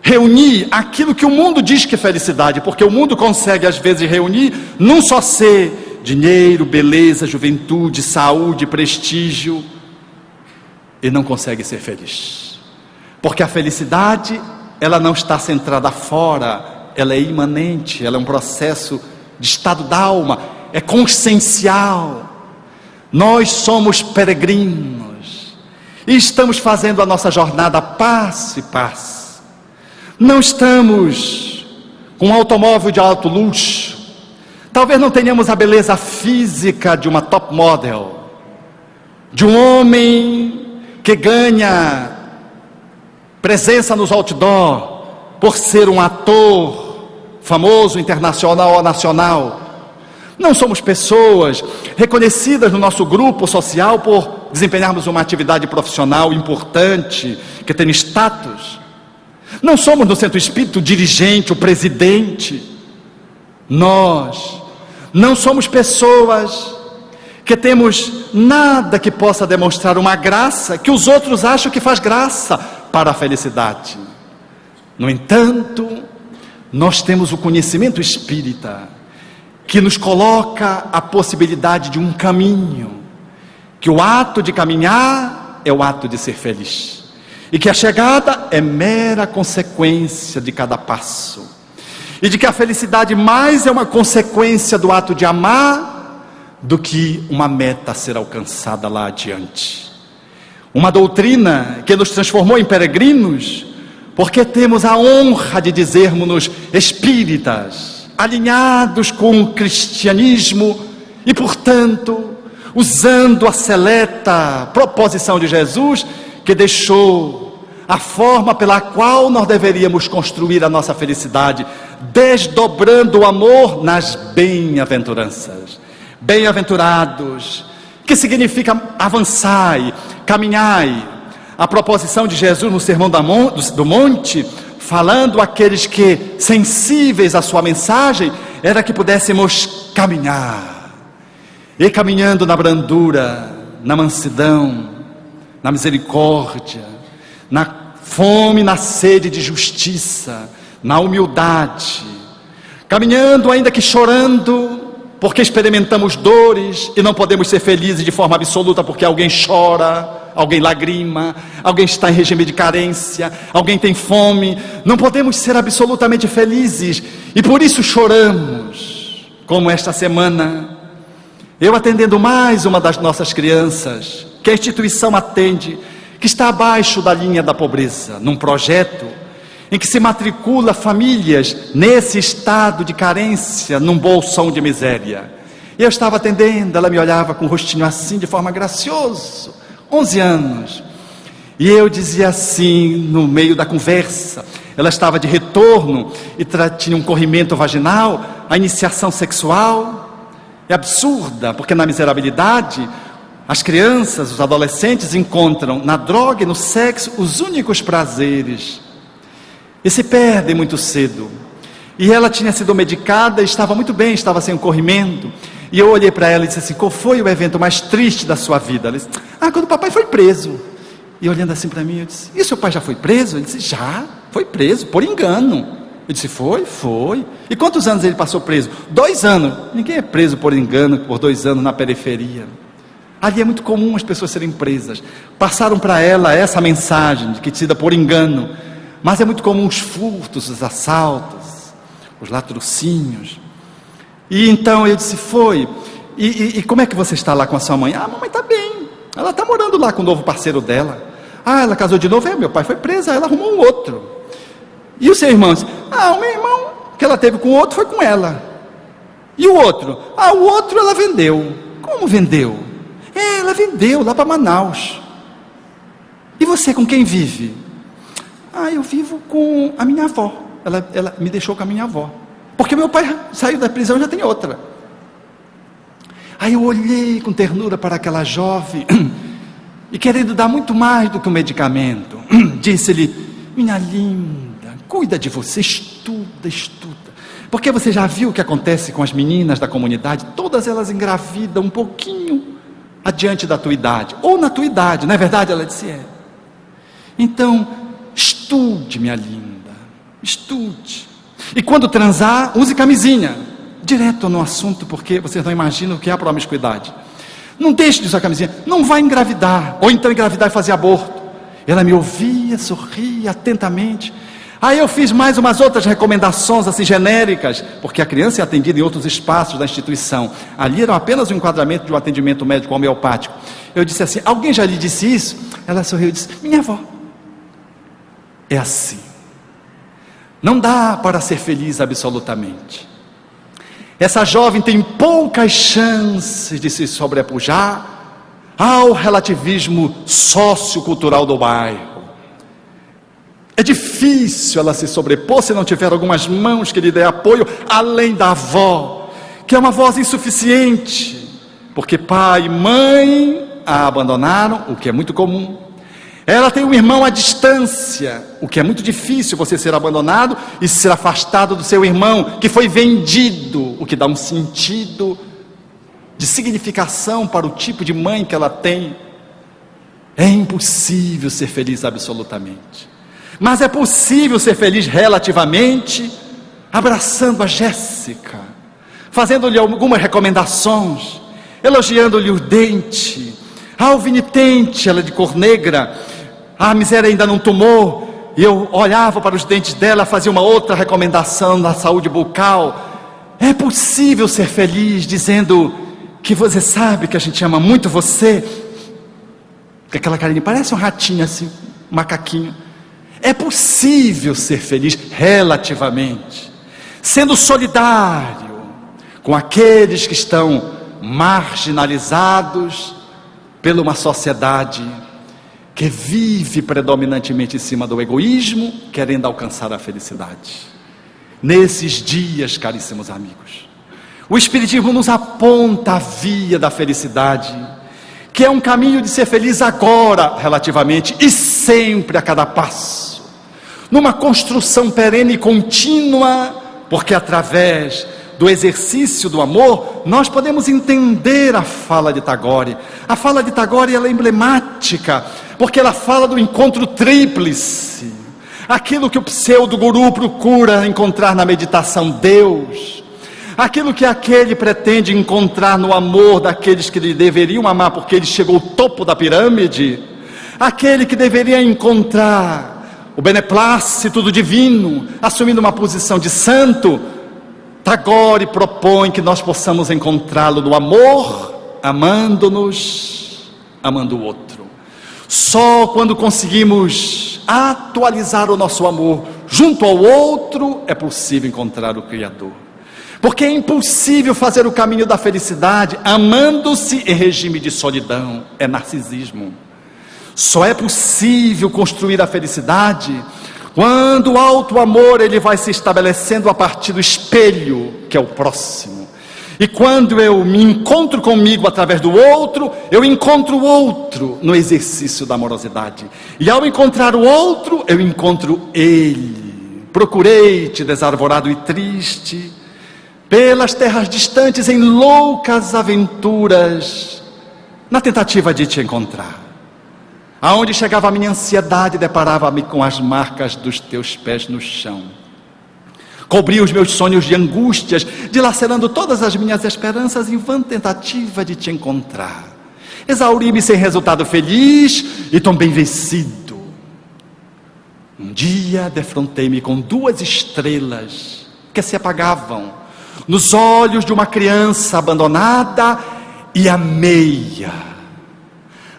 reunir aquilo que o mundo diz que é felicidade, porque o mundo consegue às vezes reunir num só ser dinheiro, beleza, juventude, saúde, prestígio, e não consegue ser feliz, porque a felicidade, ela não está centrada fora, ela é imanente, ela é um processo de estado da alma, é consciencial. Nós somos peregrinos e estamos fazendo a nossa jornada passo e passo. Não estamos com um automóvel de alto luxo, talvez não tenhamos a beleza física de uma top model, de um homem que ganha presença nos outdoor por ser um ator famoso, internacional ou nacional. Não somos pessoas reconhecidas no nosso grupo social por desempenharmos uma atividade profissional importante, que tem status. Não somos no centro espírita o dirigente, o presidente. Nós não somos pessoas que temos nada que possa demonstrar uma graça que os outros acham que faz graça para a felicidade. No entanto, nós temos o conhecimento espírita que nos coloca a possibilidade de um caminho, que o ato de caminhar é o ato de ser feliz, e que a chegada é mera consequência de cada passo, e de que a felicidade mais é uma consequência do ato de amar do que uma meta a ser alcançada lá adiante. Uma doutrina que nos transformou em peregrinos, porque temos a honra de dizermos-nos espíritas, alinhados com o cristianismo e, portanto, usando a seleta proposição de Jesus, que deixou a forma pela qual nós deveríamos construir a nossa felicidade, desdobrando o amor nas bem-aventuranças. Bem-aventurados, que significa avançai, caminhai. A proposição de Jesus no Sermão do Monte, falando àqueles que, sensíveis à sua mensagem, era que pudéssemos caminhar, e caminhando na brandura, na mansidão, na misericórdia, na fome, na sede de justiça, na humildade, caminhando ainda que chorando, porque experimentamos dores e não podemos ser felizes de forma absoluta porque alguém chora, alguém lagrima, alguém está em regime de carência, alguém tem fome. Não podemos ser absolutamente felizes e por isso choramos, como esta semana, eu atendendo mais uma das nossas crianças, que a instituição atende, que está abaixo da linha da pobreza, num projeto em que se matricula famílias nesse estado de carência, num bolsão de miséria. Eu estava atendendo, ela me olhava com o rostinho assim, de forma graciosa, 11 anos, e eu dizia assim, no meio da conversa, ela estava de retorno, e tinha um corrimento vaginal, a iniciação sexual, é absurda, porque na miserabilidade, as crianças, os adolescentes encontram na droga e no sexo os únicos prazeres, e se perdem muito cedo. E ela tinha sido medicada, estava muito bem, estava sem um corrimento, e eu olhei para ela e disse assim: qual foi o evento mais triste da sua vida? Ela disse: quando o papai foi preso. E olhando assim para mim, eu disse: e o seu pai já foi preso? Ele disse: já, foi preso, por engano. Eu disse: foi. E quantos anos ele passou preso? 2 anos. Ninguém é preso por engano, por 2 anos na periferia. Ali é muito comum as pessoas serem presas. Passaram para ela essa mensagem de que tinha sido por engano. Mas é muito comum os furtos, os assaltos, os latrocínios. E então eu disse: foi. E como é que você está lá com a sua mãe? A mamãe está bem, ela está morando lá com o novo parceiro dela. Ela casou de novo, meu pai foi preso, ela arrumou um outro. E o seu irmão disse: o meu irmão que ela teve com o outro foi com ela. E o outro? O outro ela vendeu. Como vendeu? Ela vendeu lá para Manaus. E você com quem vive? Eu vivo com a minha avó. Ela me deixou com a minha avó, porque meu pai saiu da prisão e já tem outra. Aí eu olhei com ternura para aquela jovem e, querendo dar muito mais do que um medicamento, disse-lhe: minha linda, cuida de você, estuda, porque você já viu o que acontece com as meninas da comunidade? Todas elas engravidam um pouquinho adiante da tua idade, ou na tua idade, não é verdade? Ela disse: é. Então estude, minha linda, estude. E quando transar, use camisinha. Direto no assunto, porque vocês não imaginam o que é a promiscuidade. Não deixe de usar camisinha, não vai engravidar, ou então engravidar e fazer aborto. Ela me ouvia, sorria atentamente. Aí eu fiz mais umas outras recomendações assim genéricas, porque a criança é atendida em outros espaços da instituição. Ali era apenas um enquadramento de um atendimento médico homeopático. Eu disse assim: alguém já lhe disse isso? Ela sorriu e disse: minha avó. É assim. Não dá para ser feliz absolutamente. Essa jovem tem poucas chances de se sobrepujar ao relativismo sociocultural do bairro. É difícil ela se sobrepor se não tiver algumas mãos que lhe dê apoio, além da avó, que é uma voz insuficiente, porque pai e mãe a abandonaram, o que é muito comum. Ela tem um irmão à distância, o que é muito difícil, você ser abandonado e ser afastado do seu irmão, que foi vendido, o que dá um sentido de significação para o tipo de mãe que ela tem. É impossível ser feliz absolutamente, mas é possível ser feliz relativamente, abraçando a Jéssica, fazendo-lhe algumas recomendações, elogiando-lhe o dente, a alvinitente, ela de cor negra, a miséria ainda não tomou, e eu olhava para os dentes dela, fazia uma outra recomendação na saúde bucal. É possível ser feliz dizendo que você sabe que a gente ama muito você, que aquela carinha parece um ratinho assim, um macaquinho. É possível ser feliz relativamente, sendo solidário com aqueles que estão marginalizados pela uma sociedade que vive predominantemente em cima do egoísmo, querendo alcançar a felicidade. Nesses dias, caríssimos amigos, o Espiritismo nos aponta a via da felicidade, que é um caminho de ser feliz agora, relativamente, e sempre a cada passo, numa construção perene e contínua, porque através do exercício do amor, nós podemos entender a fala de Tagore. A fala de Tagore, ela é emblemática, porque ela fala do encontro tríplice, aquilo que o pseudo-guru procura encontrar na meditação, Deus, aquilo que aquele pretende encontrar no amor daqueles que lhe deveriam amar porque ele chegou ao topo da pirâmide, aquele que deveria encontrar o beneplácito do divino, assumindo uma posição de santo, Tagore propõe que nós possamos encontrá-lo no amor, amando-nos, amando o outro. Só quando conseguimos atualizar o nosso amor junto ao outro, é possível encontrar o Criador. Porque é impossível fazer o caminho da felicidade amando-se em regime de solidão, é narcisismo. Só é possível construir a felicidade quando o alto amor ele vai se estabelecendo a partir do espelho, que é o próximo. E quando eu me encontro comigo através do outro, eu encontro o outro no exercício da amorosidade. E ao encontrar o outro, eu encontro ele. Procurei-te desarvorado e triste, pelas terras distantes em loucas aventuras, na tentativa de te encontrar. Aonde chegava a minha ansiedade, deparava-me com as marcas dos teus pés no chão. Cobri os meus sonhos de angústias, dilacerando todas as minhas esperanças em vã tentativa de te encontrar. Exauri-me sem resultado feliz e também vencido. Um dia defrontei-me com 2 estrelas que se apagavam nos olhos de uma criança abandonada e amei-a.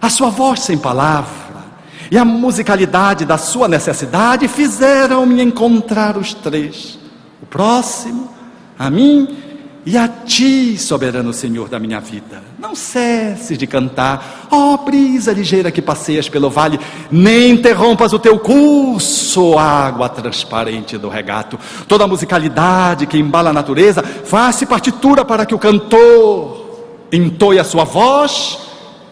A sua voz sem palavra e a musicalidade da sua necessidade fizeram-me encontrar os 3. O próximo, a mim e a ti, soberano Senhor da minha vida. Não cesses de cantar, ó brisa ligeira que passeias pelo vale, nem interrompas o teu curso, água transparente do regato. Toda a musicalidade que embala a natureza, faz-se partitura para que o cantor entoie a sua voz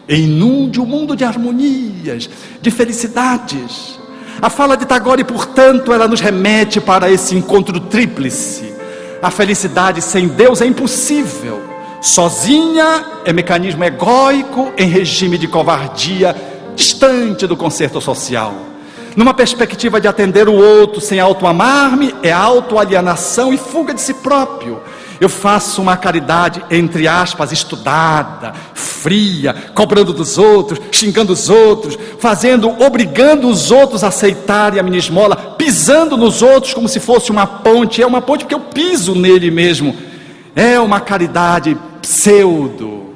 e inunde o mundo de harmonias, de felicidades. A fala de Tagore, portanto, ela nos remete para esse encontro tríplice. A felicidade sem Deus é impossível. Sozinha é mecanismo egóico em regime de covardia, distante do concerto social. Numa perspectiva de atender o outro sem auto-amar-me, é autoalienação e fuga de si próprio. Eu faço uma caridade, entre aspas, estudada, fria, cobrando dos outros, xingando os outros, obrigando os outros a aceitarem a minha esmola, pisando nos outros como se fosse uma ponte. É uma ponte porque eu piso nele mesmo. É uma caridade pseudo,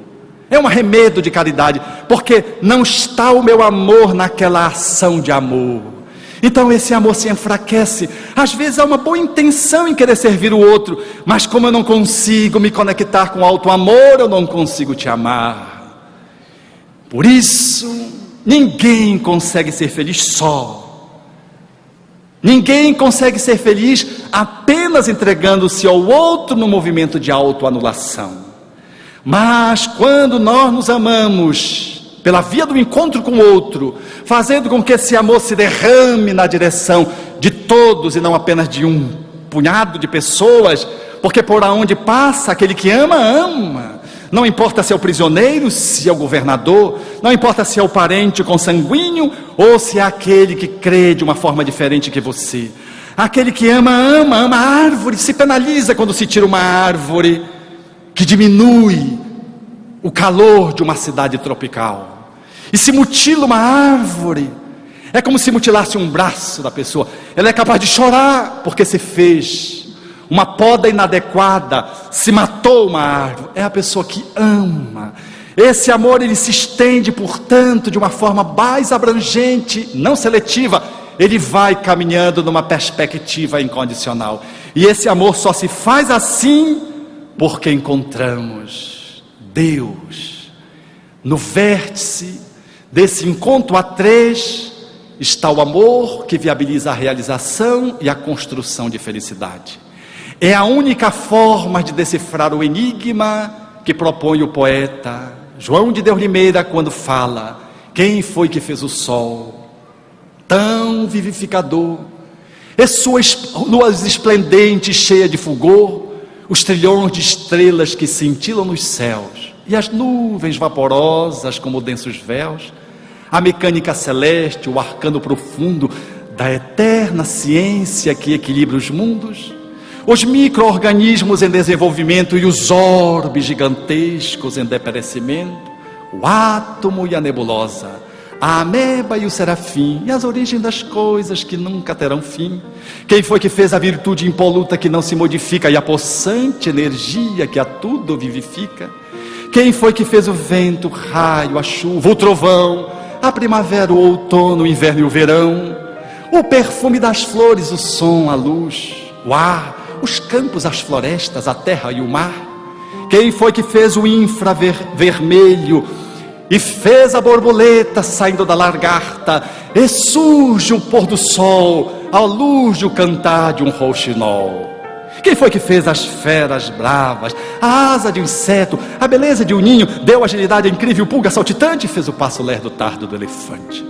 é um arremedo de caridade, porque não está o meu amor naquela ação de amor. Então esse amor se enfraquece. Às vezes há uma boa intenção em querer servir o outro, mas como eu não consigo me conectar com o alto amor, eu não consigo te amar. Por isso, ninguém consegue ser feliz só. Ninguém consegue ser feliz apenas entregando-se ao outro no movimento de autoanulação. Mas quando nós nos amamos pela via do encontro com o outro, fazendo com que esse amor se derrame na direção de todos e não apenas de um punhado de pessoas, porque por onde passa aquele que ama, ama. Não importa se é o prisioneiro, se é o governador, não importa se é o parente consanguíneo ou se é aquele que crê de uma forma diferente que você. Aquele que ama, ama, ama a árvore, se penaliza quando se tira uma árvore que diminui o calor de uma cidade tropical. E se mutila uma árvore, é como se mutilasse um braço da pessoa. Ela é capaz de chorar porque se fez uma poda inadequada, se matou uma árvore. É a pessoa que ama. Esse amor ele se estende, portanto, de uma forma mais abrangente, não seletiva. Ele vai caminhando numa perspectiva incondicional. E esse amor só se faz assim porque encontramos Deus. No vértice desse encontro a 3 está o amor que viabiliza a realização e a construção de felicidade. É a única forma de decifrar o enigma que propõe o poeta João de Deus Limeira quando fala: quem foi que fez o sol tão vivificador, e suas luas esplendentes cheias de fulgor, os trilhões de estrelas que cintilam nos céus, e as nuvens vaporosas como densos véus, a mecânica celeste, o arcano profundo da eterna ciência que equilibra os mundos, os micro-organismos em desenvolvimento e os orbes gigantescos em deperecimento, o átomo e a nebulosa, a ameba e o serafim, e as origens das coisas que nunca terão fim. Quem foi que fez a virtude impoluta que não se modifica e a possante energia que a tudo vivifica? Quem foi que fez o vento, o raio, a chuva, o trovão, a primavera, o outono, o inverno e o verão, o perfume das flores, o som, a luz, o ar, os campos, as florestas, a terra e o mar? Quem foi que fez o infravermelho e fez a borboleta saindo da lagarta, e surge o pôr do sol, à luz do cantar de um rouxinol? Quem foi que fez as feras bravas, a asa de um inseto, a beleza de um ninho, deu agilidade à incrível pulga saltitante e fez o passo lerdo tardo do elefante?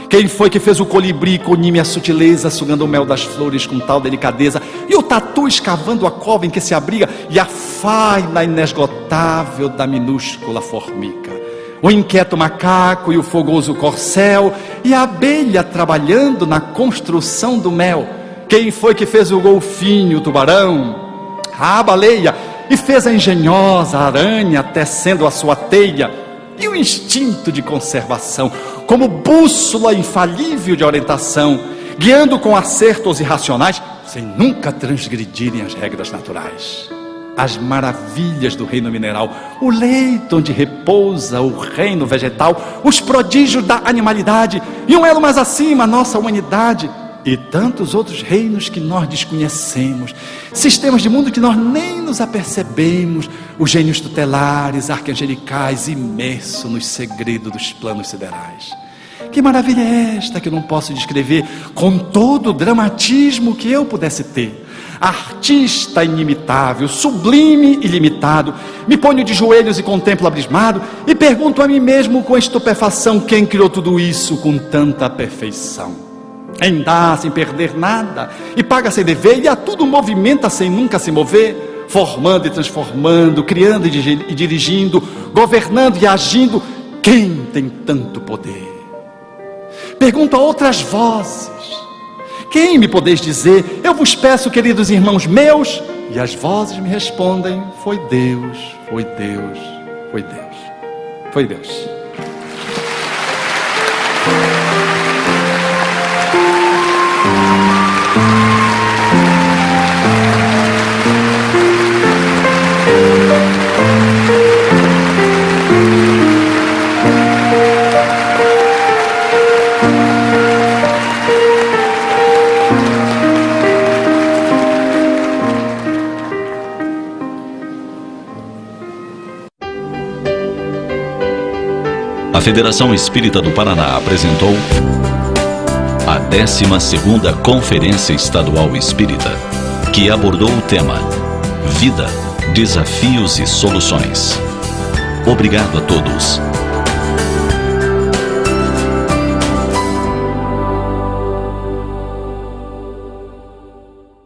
Quem foi que fez o colibri com a sutileza, sugando o mel das flores com tal delicadeza, e o tatu escavando a cova em que se abriga, e a faina inesgotável da minúscula formiga? O inquieto macaco e o fogoso corcel, e a abelha trabalhando na construção do mel? Quem foi que fez o golfinho, o tubarão, a baleia, e fez a engenhosa aranha tecendo a sua teia? E o instinto de conservação, como bússola infalível de orientação, guiando com acerto os irracionais, sem nunca transgredirem as regras naturais? As maravilhas do reino mineral, o leito onde repousa o reino vegetal, os prodígios da animalidade, e um elo mais acima, a nossa humanidade, e tantos outros reinos que nós desconhecemos, sistemas de mundo que nós nem nos apercebemos, os gênios tutelares, arcangelicais, imersos nos segredos dos planos siderais. Que maravilha é esta que eu não posso descrever com todo o dramatismo que eu pudesse ter? Artista inimitável, sublime e ilimitado, me ponho de joelhos e contemplo abismado, e pergunto a mim mesmo com estupefação: quem criou tudo isso com tanta perfeição? Em dá sem perder nada, e paga sem dever, e a tudo movimenta sem nunca se mover, formando e transformando, criando e dirigindo, governando e agindo. Quem tem tanto poder? Pergunto a outras vozes: quem me podeis dizer? Eu vos peço, queridos irmãos meus. E as vozes me respondem: foi Deus, foi Deus, foi Deus, foi Deus. A Federação Espírita do Paraná apresentou a 12ª Conferência Estadual Espírita, que abordou o tema Vida, Desafios e Soluções. Obrigado a todos.